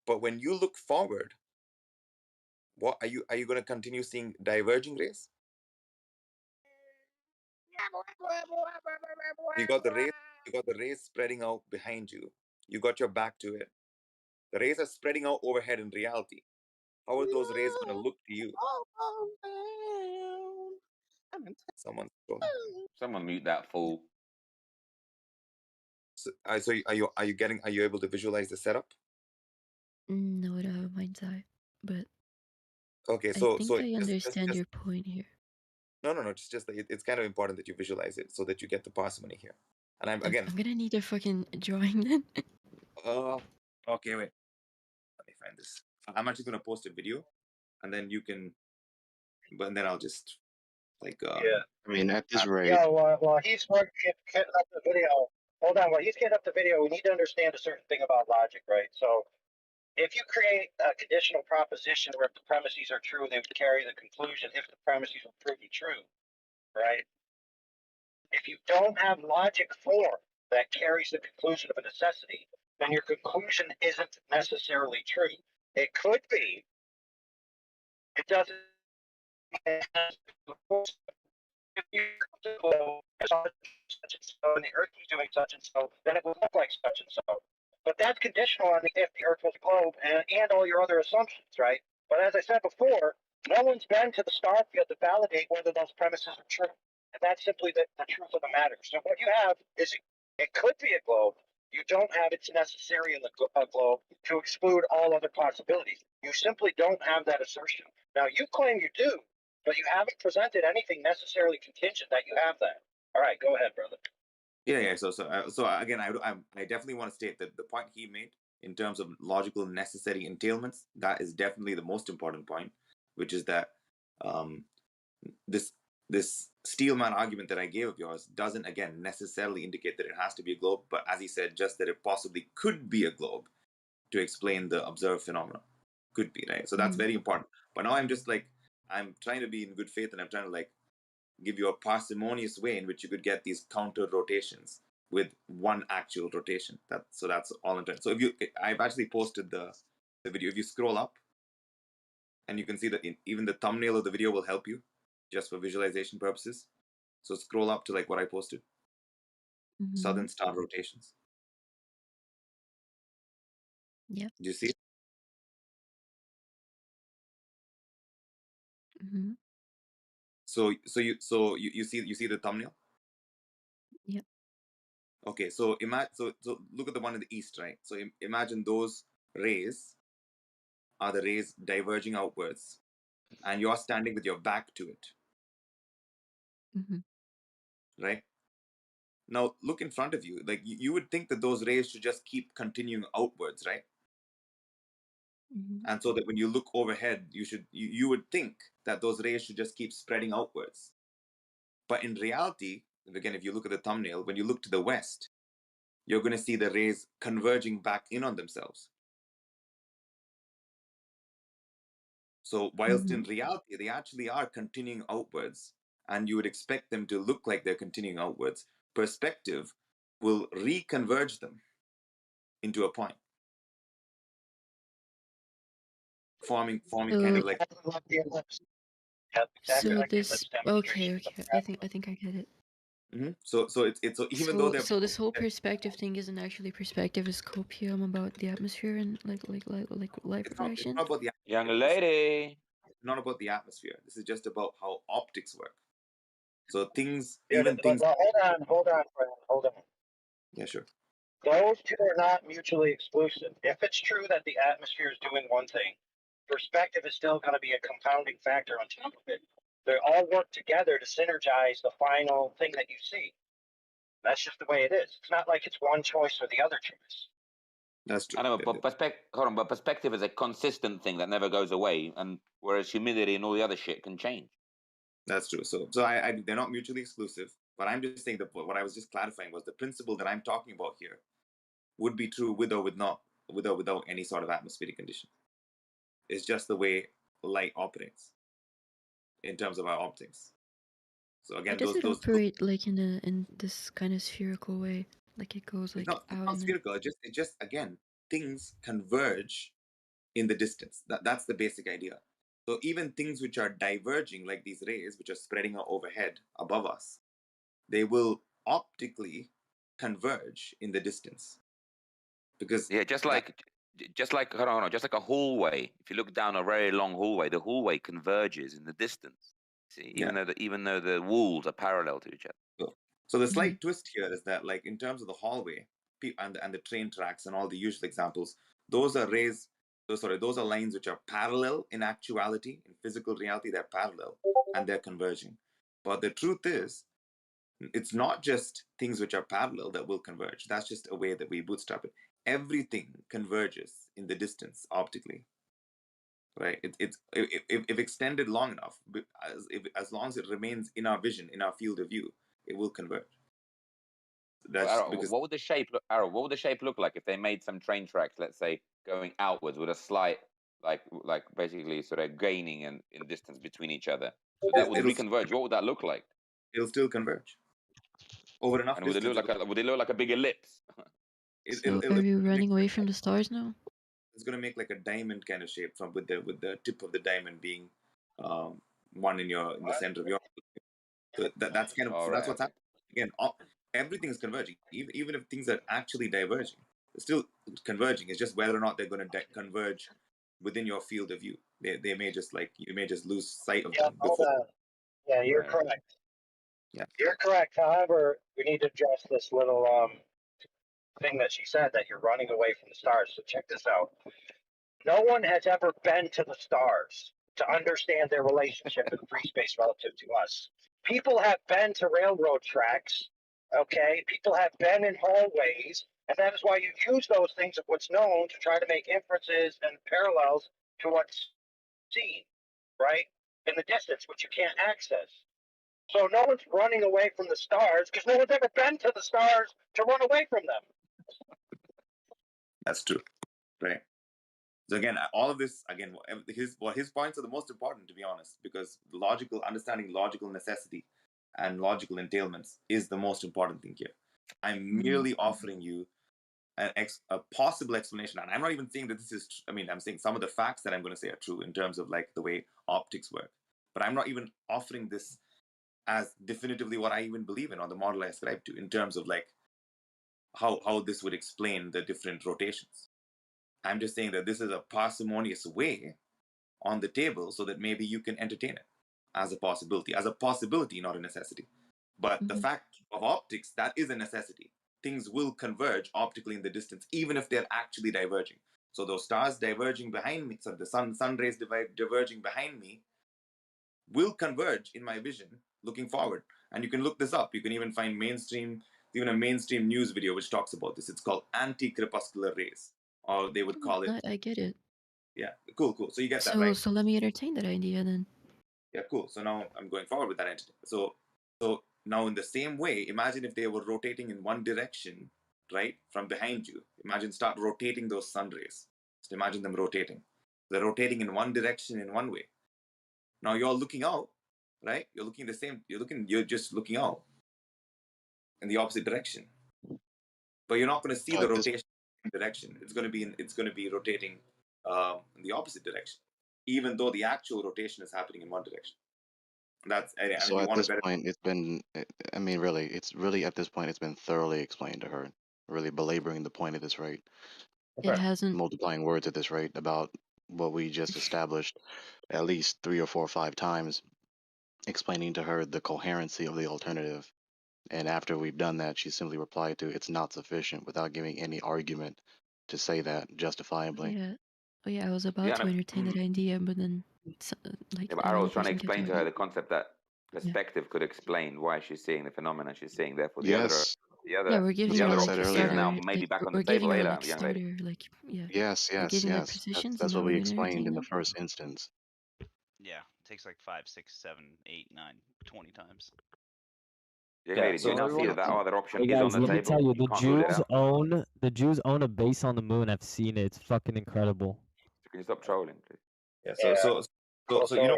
S11: But when you look forward, what are you going to continue seeing diverging rays? You got the rays spreading out behind you. You got your back to it. The rays are spreading out overhead in reality. How are those rays going to look to you?
S8: Someone mute that fool.
S11: So are you able to visualize the setup?
S5: No, I don't have a mind's eye, but
S11: Okay,
S5: I
S11: so
S5: think I understand your point here.
S11: No, it's just that it's kind of important that you visualize it so that you get the parsimony here. And I'm
S5: I'm gonna need a fucking drawing then.
S11: okay, wait. Let me find this. I'm actually going to post a video, and then you can. But then I'll just like.
S10: Yeah.
S7: I mean, at this rate,
S10: Yeah, while he's getting up the video, hold on. While he's getting up the video, we need to understand a certain thing about logic, right? So, if you create a conditional proposition where if the premises are true, they would carry the conclusion if the premises will prove to be true, right? If you don't have logic form that carries the conclusion of a necessity, then your conclusion isn't necessarily true. It could be. It doesn't. If you come to the globe such and so, and the Earth is doing such and so, then it will look like such and so. But that's conditional on if the Earth was a globe and all your other assumptions, right? But as I said before, no one's been to the star field to validate whether those premises are true. And that's simply the truth of the matter. So what you have is it could be a globe. You don't have it's necessary in the globe to exclude all other possibilities. You simply don't have that assertion. Now, you claim you do, but you haven't presented anything necessarily contingent that you have that. All right, go ahead, brother.
S11: Yeah. So again, I definitely want to state that the point he made in terms of logical necessary entailments, that is definitely the most important point, which is that this Steelman argument that I gave of yours doesn't again necessarily indicate that it has to be a globe, but as he said, just that it possibly could be a globe to explain the observed phenomena. Could be, right? So that's very important. But now I'm trying to be in good faith, and I'm trying to give you a parsimonious way in which you could get these counter rotations with one actual rotation. That's all I'm trying. So I've actually posted the video. If you scroll up, and you can see that even the thumbnail of the video will help you, just for visualization purposes. So scroll up to what I posted. Southern star rotations.
S5: Yeah.
S11: Do you see it? So you see the thumbnail?
S5: Yeah.
S11: Okay, so look at the one in the east, right? So imagine those rays are the rays diverging outwards, and you're standing with your back to it. Right? Now look in front of you. You would think that those rays should just keep continuing outwards, right? And so that when you look overhead, you would think that those rays should just keep spreading outwards. But in reality, again, if you look at the thumbnail, when you look to the west, you're going to see the rays converging back in on themselves. So whilst in reality, they actually are continuing outwards, and you would expect them to look like they're continuing outwards, perspective will reconverge them into a point. Forming kind of like.
S5: So this okay. I think I get it.
S11: So it's even though they're
S5: so this whole perspective thing isn't actually perspective, it's copium about the atmosphere and like light refraction.
S11: It's not about the
S8: young lady.
S11: It's not about the atmosphere. This is just about how optics work. So things,
S10: Hold on, friend. Hold on.
S11: Yeah, sure.
S10: Those two are not mutually exclusive. If it's true that the atmosphere is doing one thing, perspective is still going to be a compounding factor on top of it. They all work together to synergize the final thing that you see. That's just the way it is. It's not like it's one choice or the other choice.
S11: That's true.
S8: I know, but perspective is a consistent thing that never goes away, and whereas humidity and all the other shit can change.
S11: That's true. So they're not mutually exclusive. But I'm just saying that what I was just clarifying was the principle that I'm talking about here would be true with or without any sort of atmospheric condition. It's just the way light operates in terms of our optics. So again,
S5: does it operate in this kind of spherical way? Like it goes
S11: it's
S5: out.
S11: not spherical. It just again, things converge in the distance. That's the basic idea. So even things which are diverging, like these rays which are spreading out overhead above us, they will optically converge in the distance. Because
S8: just like a hallway. If you look down a very long hallway, the hallway converges in the distance. See, even though the walls are parallel to each other.
S11: So the slight twist here is that, in terms of the hallway and the train tracks and all the usual examples, those are rays. Those are lines which are parallel in actuality. In physical reality, they're parallel and they're converging. But the truth is, it's not just things which are parallel that will converge. That's just a way that we bootstrap it. everything converges in the distance optically, right? If extended long enough, as long as it remains in our vision, in our field of view, it will converge. That's
S8: Arrow,
S11: because
S8: what would the shape look? Arrow, what would the shape look like if they made some train tracks, let's say, going outwards with a slight, like basically sort of gaining in distance between each other? So that would
S11: it'll
S8: reconverge. What would that look like?
S11: it'll still converge over enough
S8: And would it
S11: distance.
S8: look like a big ellipse?
S5: So are you running away from the stars now?
S11: It's going to make like a diamond kind of shape from with the tip of the diamond being one in the center of your. So that's kind of that's what's happening. Again, everything is converging. Even if things are actually diverging, they're still converging. It's just whether or not they're going to converge within your field of view. They may just you may just lose sight of them before.
S10: Yeah, you're correct.
S11: Yeah,
S10: you're correct. However, we need to address this little thing that she said, that you're running away from the stars. So check this out. No one has ever been to the stars to understand their relationship in free space relative to us. People have been to railroad tracks, okay? People have been in hallways, and that is why you use those things of what's known to try to make inferences and parallels to what's seen, right? In the distance, which you can't access. So no one's running away from the stars because no one's ever been to the stars to run away from them.
S11: that's true, right? So again, all of this, again, his points are the most important, to be honest, because understanding logical necessity and logical entailments is the most important thing here. I'm merely offering you a possible explanation, and I'm not even saying that this is. I mean, I'm saying some of the facts that I'm going to say are true in terms of like the way optics work, but I'm not even offering this as definitively what I even believe in or the model I ascribe to in terms of like how this would explain the different rotations. I'm just saying that this is a parsimonious way on the table so that maybe you can entertain it as a possibility, not a necessity. But the fact of optics, that is a necessity. Things will converge optically in the distance, even if they're actually diverging. So those stars diverging behind me, so the sun rays diverging behind me, will converge in my vision looking forward. And you can look this up. You can even find even a mainstream news video which talks about this. It's called anti-crepuscular rays, or they would call it.
S5: I get it.
S11: Yeah, cool. So you get that, right?
S5: So let me entertain that idea then.
S11: Yeah, cool. So now I'm going forward with that entity. So now in the same way, imagine if they were rotating in one direction, right, from behind you. Imagine start rotating those sun rays. Just imagine them rotating. They're rotating in one direction in one way. Now you're looking out, right? You're looking the same. You're just looking out in the opposite direction. But you're not going to see the rotation direction. It's going to be rotating in the opposite direction, even though the actual rotation is happening in one direction.
S7: So at this point, it's been. I mean, really, at this point, it's been thoroughly explained to her. Really belaboring the point at this rate.
S5: It hasn't.
S7: Multiplying words at this rate about what we just established at least 3 or 4 or 5 times, explaining to her the coherency of the alternative. And after we've done that, she simply replied to it's not sufficient without giving any argument to say that justifiably.
S5: Yeah, I was about to entertain that idea, but then
S8: but Arrow was trying to explain to her the concept that perspective could explain why she's seeing the phenomena she's seeing. Therefore, the other
S5: we're giving her like a
S8: is
S5: starter,
S8: now maybe back on the table later, young lady.
S7: Yes. That's what we explained in the first instance.
S12: Yeah, it takes like 5, 6, 7, 8, 9, 20 times.
S8: Yeah, do you now see that other option
S13: hey
S8: is
S13: guys,
S8: on the
S13: let me
S8: table?
S13: tell you, the Jews own a base on the moon. I've seen it. It's fucking incredible.
S8: Can you stop trolling, please?
S11: Yeah. So you know,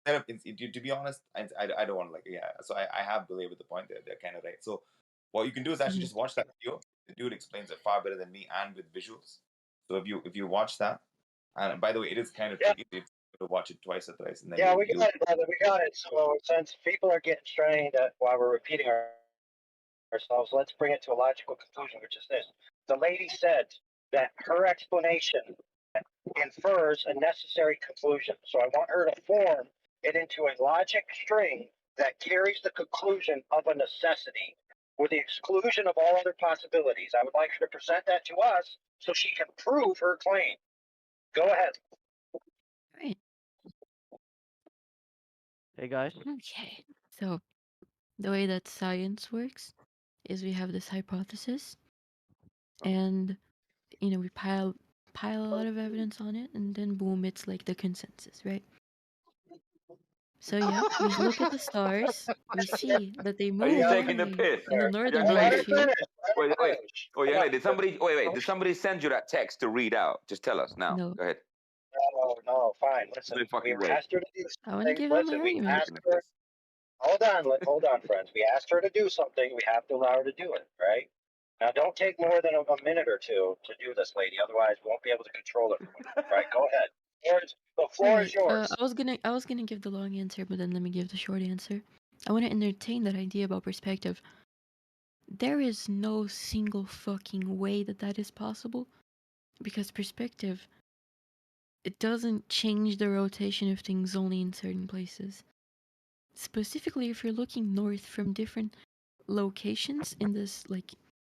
S11: to be honest, I don't want to So I have belabored the point. They're kind of right. So what you can do is actually just watch that video. The dude explains it far better than me and with visuals. So if you watch that, and by the way, it is kind of tricky to watch it twice or thrice. And then
S10: we got it, brother. We got it. So since people are getting strained while we're repeating ourselves, let's bring it to a logical conclusion, which is this. The lady said that her explanation infers a necessary conclusion. So I want her to form it into a logic string that carries the conclusion of a necessity with the exclusion of all other possibilities. I would like her to present that to us so she can prove her claim. Go ahead.
S5: Right.
S9: Hey guys.
S5: Okay. So the way that science works is we have this hypothesis, and we pile a lot of evidence on it, and then boom, it's like the consensus, right? So yeah, we look at the stars, we see that they
S8: Are
S5: move
S8: you
S5: one
S8: taking the
S5: way
S8: piss,
S5: in the
S8: young
S5: northern
S10: Let
S8: lady?
S10: her
S5: hemisphere.
S10: finish. Let her
S8: Wait, wait,
S10: finish.
S8: oh, young
S10: Come on,
S8: lady. Did somebody? Wait. Did somebody send you that text to read out? Just tell us now.
S5: No,
S8: Go ahead.
S10: No, fine. Listen,
S8: No
S10: we
S8: fucking way.
S10: asked her to do
S5: I want to
S10: something.
S5: give out my
S10: Listen, we
S8: You're
S5: argument.
S10: asked
S8: taking the
S10: her.
S8: piss.
S10: Hold on, friends. We asked her to do something. We have to allow her to do it, right? Now, don't take more than a minute or two to do this, lady. Otherwise, we won't be able to control it. Right? Go ahead. The floor is yours.
S5: I was gonna give the long answer, but then let me give the short answer. I want to entertain that idea about perspective. There is no single fucking way that is possible, because perspective, it doesn't change the rotation of things only in certain places. Specifically, if you're looking north from different locations in this like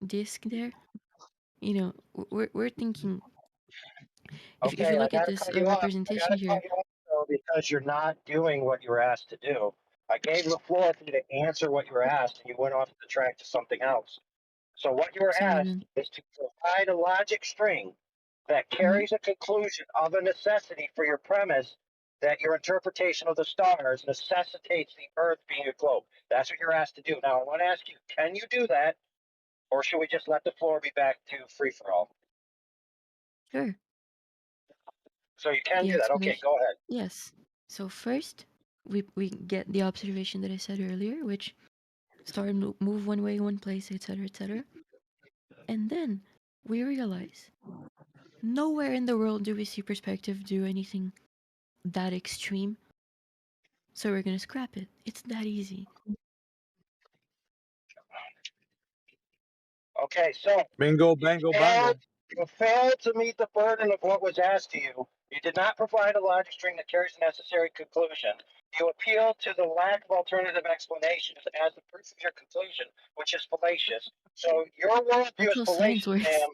S5: disk there, we're thinking. If
S10: Okay,
S5: you
S10: I
S5: look at
S10: gotta
S5: this
S10: cut you off. I
S5: representation
S10: gotta
S5: here,
S10: cut you off though, because you're not doing what you were asked to do. I gave you the floor for you to answer what you were asked, and you went off the track to something else. So what you were
S5: sorry,
S10: asked
S5: man.
S10: is to provide a logic string that carries a conclusion of a necessity for your premise that your interpretation of the stars necessitates the Earth being a globe. That's what you're asked to do. Now I want to ask you, can you do that, or should we just let the floor be back to free for all?
S5: Sure.
S10: So you can
S5: The
S10: do that. Okay,
S5: explanation.
S10: go ahead.
S5: Yes. So first, we get the observation that I said earlier, which stars move one way, one place, etc., etc. And then we realize nowhere in the world do we see perspective do anything that extreme. So we're gonna scrap it. It's that easy.
S10: Okay, so
S9: Bingo, bango, bango.
S10: you failed to meet the burden of what was asked to you. You did not provide a logic string that carries the necessary conclusion. You appeal to the lack of alternative explanations as the proof of your conclusion, which is fallacious. So your worldview
S5: That's
S10: is
S5: how science
S10: fallacious,
S5: works.
S10: ma'am.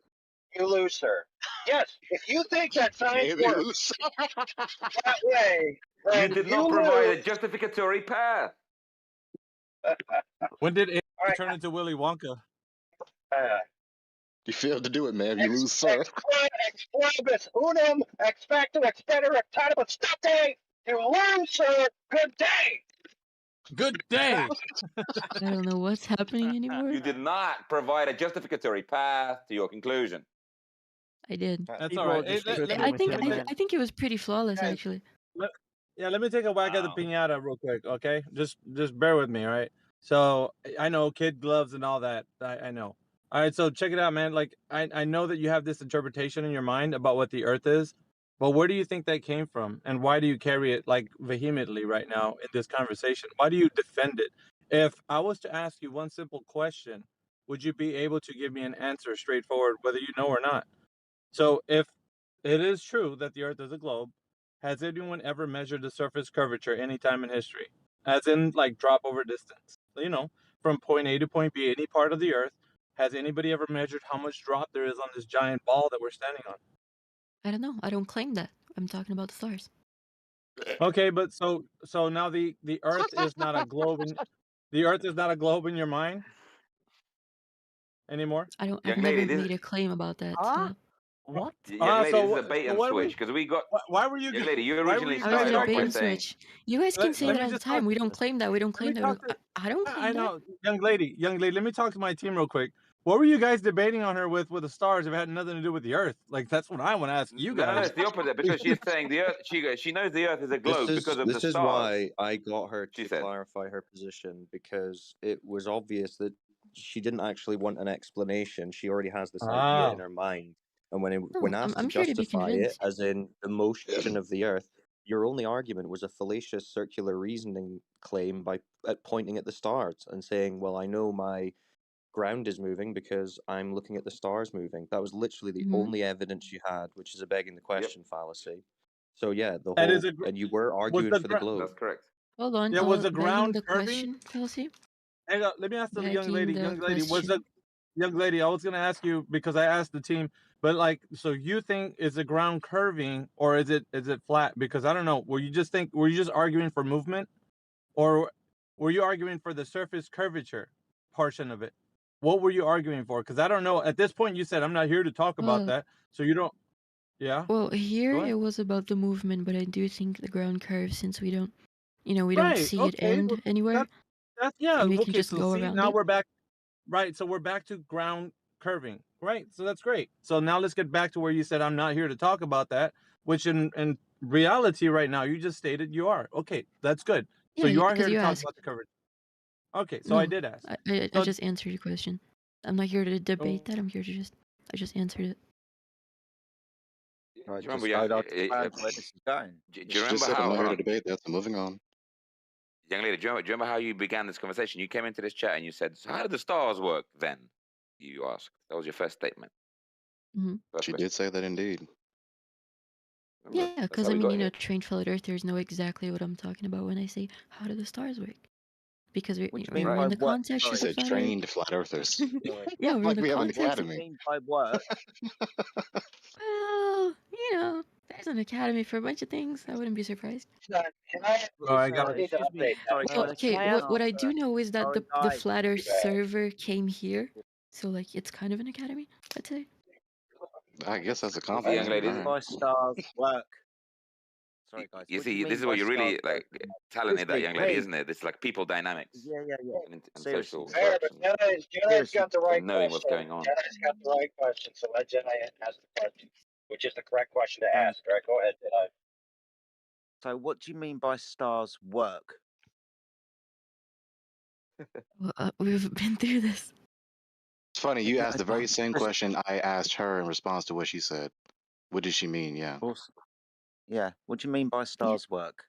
S10: You lose, sir. Yes, if you think that science
S7: Okay, they
S10: works
S7: lose.
S10: that way,
S8: You
S10: then
S8: did
S10: you
S8: not provide a
S10: lose.
S8: justificatory path.
S9: When did it
S10: All right,
S9: turn into Willy Wonka?
S7: You failed to do it, man. You lose, sir.
S10: Exploribus unum expecto expedere octavibus state. You lose, sir. Good day.
S9: Good day.
S5: I don't know what's happening anymore.
S8: You did not provide a justificatory path to your conclusion.
S5: I did.
S9: That's all right. Hey,
S5: I think it was pretty flawless,
S9: Guys,
S5: actually.
S9: let me take a whack at the piñata real quick, okay? Just bear with me, all right? So I know kid gloves and all that. I know. All right, so check it out, man. Like I know that you have this interpretation in your mind about what the Earth is, but where do you think that came from, and why do you carry it like vehemently right now in this conversation? Why do you defend it? If I was to ask you one simple question, would you be able to give me an answer straightforward, whether you know or not? So if it is true that the Earth is a globe, has anyone ever measured the surface curvature any time in history? As in, like, drop over distance. From point A to point B, any part of the Earth. Has anybody ever measured how much drop there is on this giant ball that we're standing on?
S5: I don't know. I don't claim that. I'm talking about the stars.
S9: Okay, but so now the Earth is not a globe the Earth is not a globe in your mind anymore?
S5: I've
S8: Young
S5: never
S8: lady, this
S5: made a claim about that.
S13: What?
S8: young lady, this is a
S9: so
S8: bait and
S9: why were
S8: switch because we got.
S9: why were you
S8: Young lady, you
S9: why were
S8: originally
S9: you
S5: How is
S8: started
S5: it a
S8: off
S5: bait
S8: by
S5: and
S8: saying.
S5: switch? You guys can say
S9: let
S5: that
S9: me
S5: all the
S9: just
S5: time.
S9: talk
S5: We don't claim that. We don't
S9: let
S5: claim
S9: me
S5: that.
S9: talk to
S5: I don't claim
S9: I
S5: that.
S9: know, young lady, let me talk to my team real quick. What were you guys debating on her with the stars if it had nothing to do with the Earth? Like, that's what I want to ask you
S8: No,
S9: guys.
S8: it's the opposite because she's saying the Earth. She knows the Earth is a globe because of the
S6: This is
S8: stars.
S6: why I got her
S8: She
S6: to
S8: said.
S6: clarify her position, because it was obvious that she didn't actually want an explanation. She already has this idea in her mind, and when asked to
S5: I'm here to be
S6: justify it,
S5: convinced.
S6: as in the motion of the Earth, your only argument was a fallacious circular reasoning claim by pointing at the stars and saying, "Well, I know my ground is moving because I'm looking at the stars moving." That was literally the
S5: Mhm.
S6: only evidence you had, which is a begging the question fallacy. So yeah,
S9: That is
S6: and you were
S9: was
S6: arguing
S9: the
S6: for the globe.
S8: That's correct.
S5: Hold on.
S9: yeah, was the
S5: Begging
S9: ground
S5: the
S9: curving?
S5: question, Kelsey.
S9: Hang on, let me ask the young
S5: Begging
S9: lady.
S5: the
S9: Was the
S5: question.
S9: young lady? I was gonna ask you because I asked the team, but like, so you think is the ground curving or is it flat? Because I don't know. Were you just arguing for movement, or were you arguing for the surface curvature portion of it? what were you arguing for? Because I don't know. At this point, you said I'm not here to talk about
S5: Well,
S9: that, so you don't. Yeah,
S5: well, here
S9: go ahead.
S5: it was about the movement, but I do think the ground curve, since we don't, we don't
S9: Right.
S5: see it
S9: Okay.
S5: end anywhere,
S9: That's yeah.
S5: and we can
S9: Okay.
S5: just
S9: So
S5: go
S9: see,
S5: around
S9: now
S5: it.
S9: we're back. Right. So we're back to ground curving. Right. So that's great. So now let's get back to where you said I'm not here to talk about that, which in reality right now you just stated you are. Okay, that's good. So
S5: Yeah,
S9: you are here
S5: because
S9: to
S5: you
S9: talk
S5: asked.
S9: about the coverage. Okay. So I
S5: No,
S9: did ask.
S5: I
S9: So
S5: just answered your question. I'm not here to debate
S9: so
S5: that. I'm here to I just answered it.
S8: Do you
S14: I
S8: remember?
S14: just I'd understand where this is going.
S8: Do you
S7: She just
S8: remember
S7: said, I'm
S8: how?
S7: not
S8: Hold
S7: here to
S8: on,
S7: debate that, so moving on.
S8: young lady. Do you remember how you began this conversation? You came into this chat and you said, "So how do the stars work?" Then you asked. That was your first statement.
S5: Hmm.
S8: First
S7: She
S8: question.
S7: did say that indeed.
S8: Remember?
S5: Yeah,
S8: That's
S5: because
S8: how
S5: I
S8: we
S5: mean,
S8: got here.
S5: trained fellow earthers know exactly what I'm talking about when I say, "How do the stars work?" Because
S14: What do you
S5: we're
S14: mean
S8: Right.
S14: by
S5: in the
S14: work?
S5: context
S7: She
S5: of
S14: Sorry,
S5: the
S7: said
S5: flat Earth.
S7: trained flat earthers.
S14: sorry.
S5: Yeah, we're in
S7: Like
S5: the
S7: we have an
S5: context
S14: What
S5: of.
S14: do you
S7: academy.
S14: mean by work?
S5: Well, there's an academy for a bunch of things. I wouldn't be surprised.
S10: Can I
S9: Oh, I got
S10: I
S9: it.
S10: need to
S14: Excuse me.
S10: update that.
S14: Sorry,
S5: Well,
S14: can
S5: okay,
S14: I
S5: what I
S14: answer?
S5: do know is that
S14: Sorry,
S5: the
S14: guys.
S5: flat Earth
S10: Too bad.
S5: server came here, so like it's kind of an academy, I'd say.
S7: I guess that's a
S8: You see, young
S7: compliment.
S14: What do
S8: lady.
S14: you
S7: All
S14: mean
S7: right.
S14: by stars work? Sorry, guys.
S8: You
S14: What do you
S8: see, this
S14: mean
S8: is
S14: by
S8: where you
S14: stars
S8: really like
S14: work?
S8: talented that
S14: Seriously,
S8: young lady,
S14: please.
S8: isn't it? It's like people dynamics
S14: Yeah.
S8: and
S14: Seriously,
S8: social
S10: Fair, but
S8: interaction
S10: Jedi's
S14: seriously.
S10: got the
S8: and
S10: right
S8: knowing what's
S10: question.
S8: going on.
S10: Jedi's got the right question, so let Jedi ask the question, which is the correct question to
S14: So,
S10: ask. Right? Go ahead, Jedi.
S14: so what do you mean by stars work?
S5: Well, we've been through this.
S7: It's funny, you asked the
S14: I
S7: very same
S14: just,
S7: question I asked her in response to what she said. What did she mean? Yeah.
S14: yeah. What do you mean by
S5: Yeah.
S14: stars work?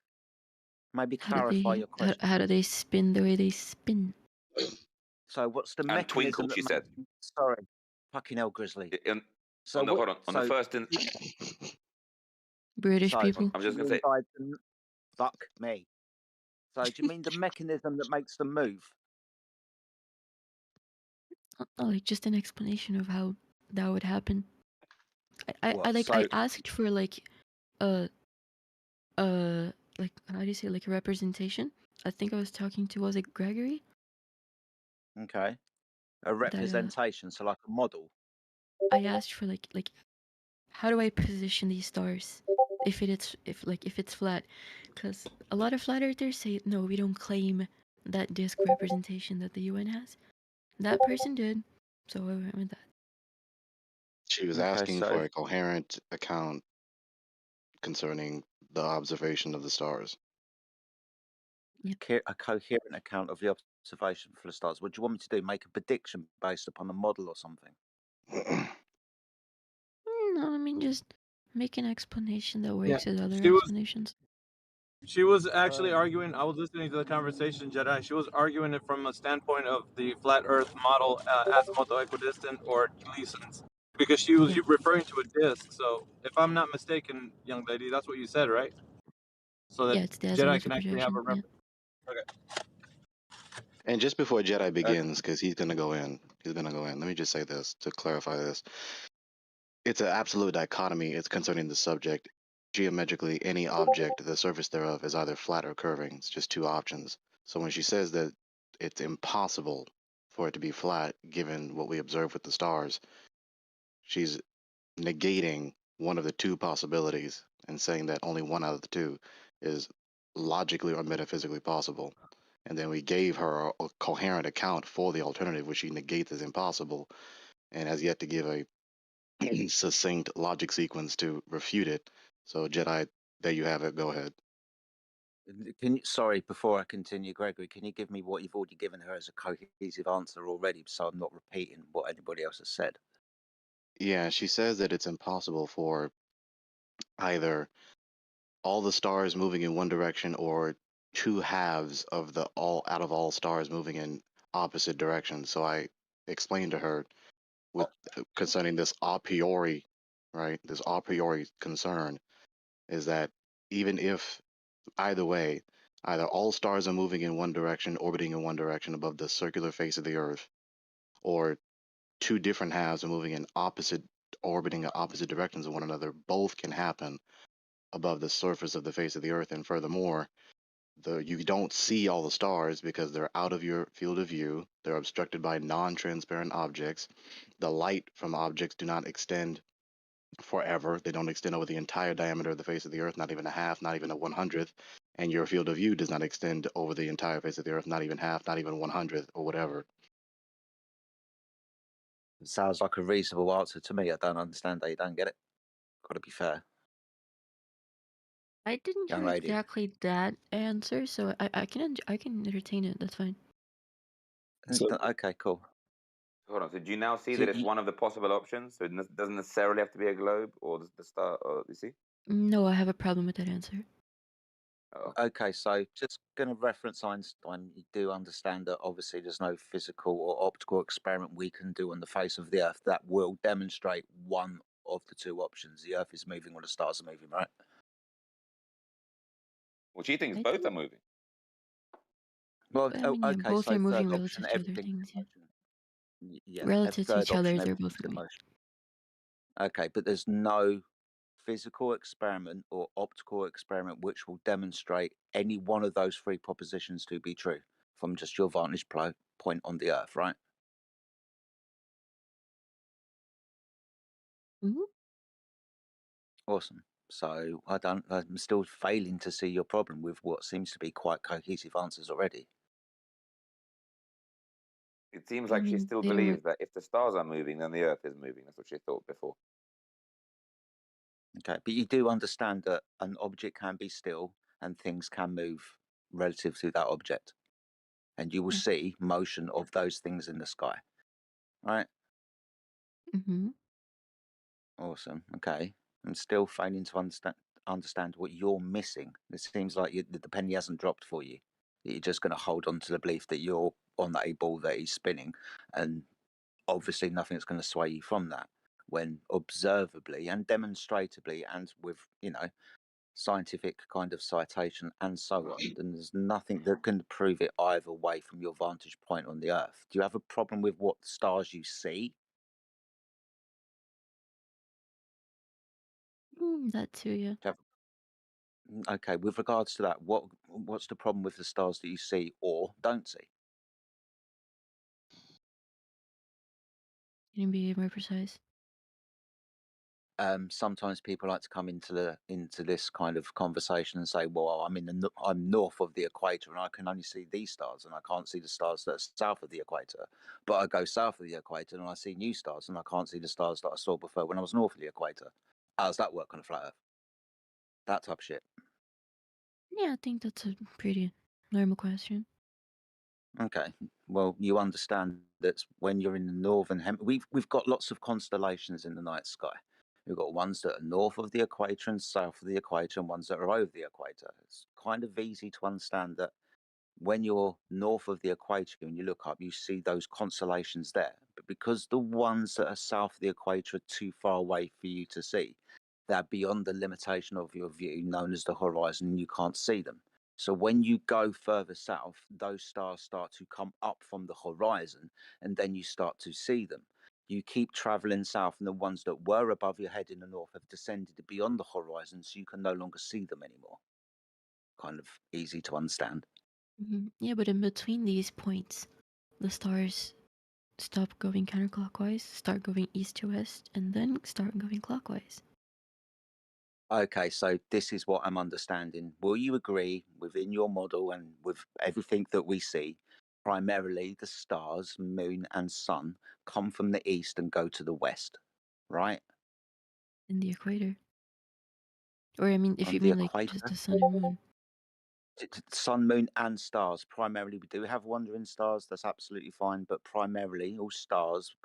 S14: Maybe
S5: How do
S14: clarify
S5: they
S14: your question.
S5: how do they spin the way they spin?
S14: So, what's the
S8: And
S14: mechanism
S8: twinkle,
S14: that
S8: she said.
S14: Sorry, fucking hell, Grizzly. So
S8: On the,
S14: what?
S8: hold on. On the
S14: So,
S8: first,
S5: British
S14: so
S5: people.
S8: I'm
S14: do
S8: just
S14: you
S8: gonna
S14: mean
S8: say,
S14: by fuck me? So, do you mean the mechanism that makes them move?
S5: Like just an explanation of how that would happen. I
S14: What?
S5: like
S14: So,
S5: I asked for like a like how do you say, like a representation. I think I was talking to, was it Gregory?
S14: okay, a
S5: That
S14: representation, so like a model.
S5: I asked for like how do I position these stars if it's flat? Because a lot of flat earthers say no, we don't claim that disk representation that the UN has. That person did, so I went with that.
S7: She was
S14: Okay,
S7: asking
S14: so
S7: for a coherent account concerning the observation of the stars.
S14: a coherent account of the observation for the stars. What do you want me to do? Make a prediction based upon a model or something?
S5: No, I mean just make an explanation that
S9: Yeah,
S5: works with other
S9: she was
S5: explanations.
S9: she was actually arguing. I was listening to the conversation, Jedi. She was arguing it from a standpoint of the flat Earth model, azimuthal equidistant or Gleason's, because she was
S5: Yeah.
S9: referring to a disk. So, if I'm not mistaken, young lady, that's what you said, right? So that
S5: Yeah, it's the
S9: Jedi
S5: azimuthal
S9: can actually have a
S5: projection. Yeah.
S9: Okay.
S7: And just before Jedi begins, because he's gonna go in, let me just say this to clarify this. It's an absolute dichotomy. It's concerning the subject. Geometrically, any object, the surface thereof, is either flat or curving. It's just two options. So when she says that it's impossible for it to be flat, given what we observe with the stars, she's negating one of the two possibilities and saying that only one out of the two is logically or metaphysically possible. And then we gave her a coherent account for the alternative, which she negates as impossible and has yet to give a succinct logic sequence to refute it. So, Jedi, there you have it. Go ahead.
S14: Can you, sorry, before I continue, Gregory, can you give me what you've already given her as a cohesive answer already, so I'm not repeating what anybody else has said?
S7: Yeah, she says that it's impossible for either all the stars moving in one direction or two halves of the all out of all stars moving in opposite directions. So I explained to her with concerning this a priori, right? This a priori concern is that even if either way, either all stars are moving in one direction, orbiting in one direction above the circular face of the Earth, or two different halves are moving in opposite, orbiting in opposite directions of one another, both can happen above the surface of the face of the Earth. And furthermore, You don't see all the stars because they're out of your field of view. They're obstructed by non-transparent objects. The light from objects do not extend forever. They don't extend over the entire diameter of the face of the Earth, not even a half, not even a 100th. And your field of view does not extend over the entire face of the Earth, not even half, not even 100th, or whatever.
S14: It sounds like a reasonable answer to me. I don't understand that you don't get it. Got to be fair.
S5: I didn't
S14: Young
S5: hear
S14: lady.
S5: exactly that answer, so I can entertain it. That's fine.
S14: Okay, cool.
S8: Hold on. So do you now see
S14: So
S8: that it's one of the possible options? So it doesn't necessarily have to be a globe or the star. Or you see?
S5: No, I have a problem with that answer.
S8: Oh.
S14: Okay, so just going to reference Einstein. You do understand that obviously there's no physical or optical experiment we can do on the face of the Earth that will demonstrate one of the two options. The Earth is moving or the stars are moving, right?
S8: Well, she thinks
S5: I
S8: both
S5: think-
S8: are moving.
S14: Well,
S5: I mean, yeah,
S14: okay,
S5: both
S14: so
S5: are moving
S14: third
S5: relative
S14: option,
S5: to other
S14: everything's in
S5: things. Yeah.
S14: motion. Yeah,
S5: Relative to
S14: third
S5: each other,
S14: option,
S5: they're both
S14: everything's in
S5: moving.
S14: motion. Okay, but there's no physical experiment or optical experiment which will demonstrate any one of those three propositions to be true from just your vantage point on the Earth, right?
S5: Mhm.
S14: Awesome. So I'm still failing to see your problem with what seems to be quite cohesive answers already.
S8: It seems
S5: I
S8: like she
S5: mean,
S8: still
S5: they don't
S8: believes that if the stars are moving, then the Earth is moving. That's what she thought before.
S14: Okay, but you do understand that an object can be still and things can move relative to that object. And you will
S5: Yeah.
S14: see motion of those things in the sky. Right?
S5: Mm-hmm.
S14: Awesome. Okay. I'm still failing to understand what you're missing. It seems like the penny hasn't dropped for you. You're just going to hold on to the belief that you're on a ball that is spinning, and obviously nothing's going to sway you from that. When observably and demonstratably, and with scientific kind of citation and so on, then there's nothing that can prove it either way from your vantage point on the Earth. Do you have a problem with what stars you see?
S5: That too, yeah.
S14: Okay, with regards to that, what's the problem with the stars that you see or don't see?
S5: Can you be more precise?
S14: Sometimes people like to come into this kind of conversation and say, "Well, I'm north of the equator and I can only see these stars, and I can't see the stars that are south of the equator. But I go south of the equator and I see new stars, and I can't see the stars that I saw before when I was north of the equator. How does that work on a flat Earth? That type of shit."
S5: Yeah, I think that's a pretty normal question.
S14: Okay. Well, you understand that when you're in the northern we've got lots of constellations in the night sky. We've got ones that are north of the equator and south of the equator, and ones that are over the equator. It's kind of easy to understand that when you're north of the equator and you look up, you see those constellations there. But because the ones that are south of the equator are too far away for you to see, they're beyond the limitation of your view, known as the horizon, and you can't see them. So when you go further south, those stars start to come up from the horizon, and then you start to see them. You keep traveling south, and the ones that were above your head in the north have descended beyond the horizon, so you can no longer see them anymore. Kind of easy to understand.
S5: Yeah, but in between these points, the stars stop going counterclockwise, start going east to west, and then start going clockwise.
S14: Okay, so this is what I'm understanding. Will you agree within your model and with everything that we see, primarily the stars, moon, and sun come from the east and go to the west, right?
S5: In the equator. Or, I mean, if
S14: On
S5: you
S14: the
S5: mean like
S14: equator?
S5: just the sun and moon.
S14: Sun, moon, and stars. Primarily, we do have wandering stars. That's absolutely fine. But primarily, all stars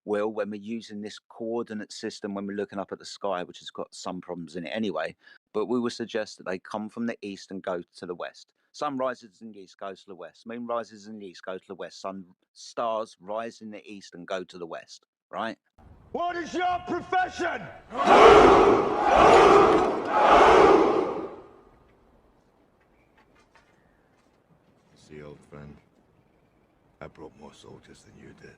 S14: will, when we're using this coordinate system, when we're looking up at the sky, which has got some problems in it anyway, but we will suggest that they come from the east and go to the west. Sun rises in the east, goes to the west. Moon rises in the east, goes to the west. Stars rise in the east and go to the west. Right?
S15: What is your profession?
S16: See, old friend, I brought more soldiers than you did.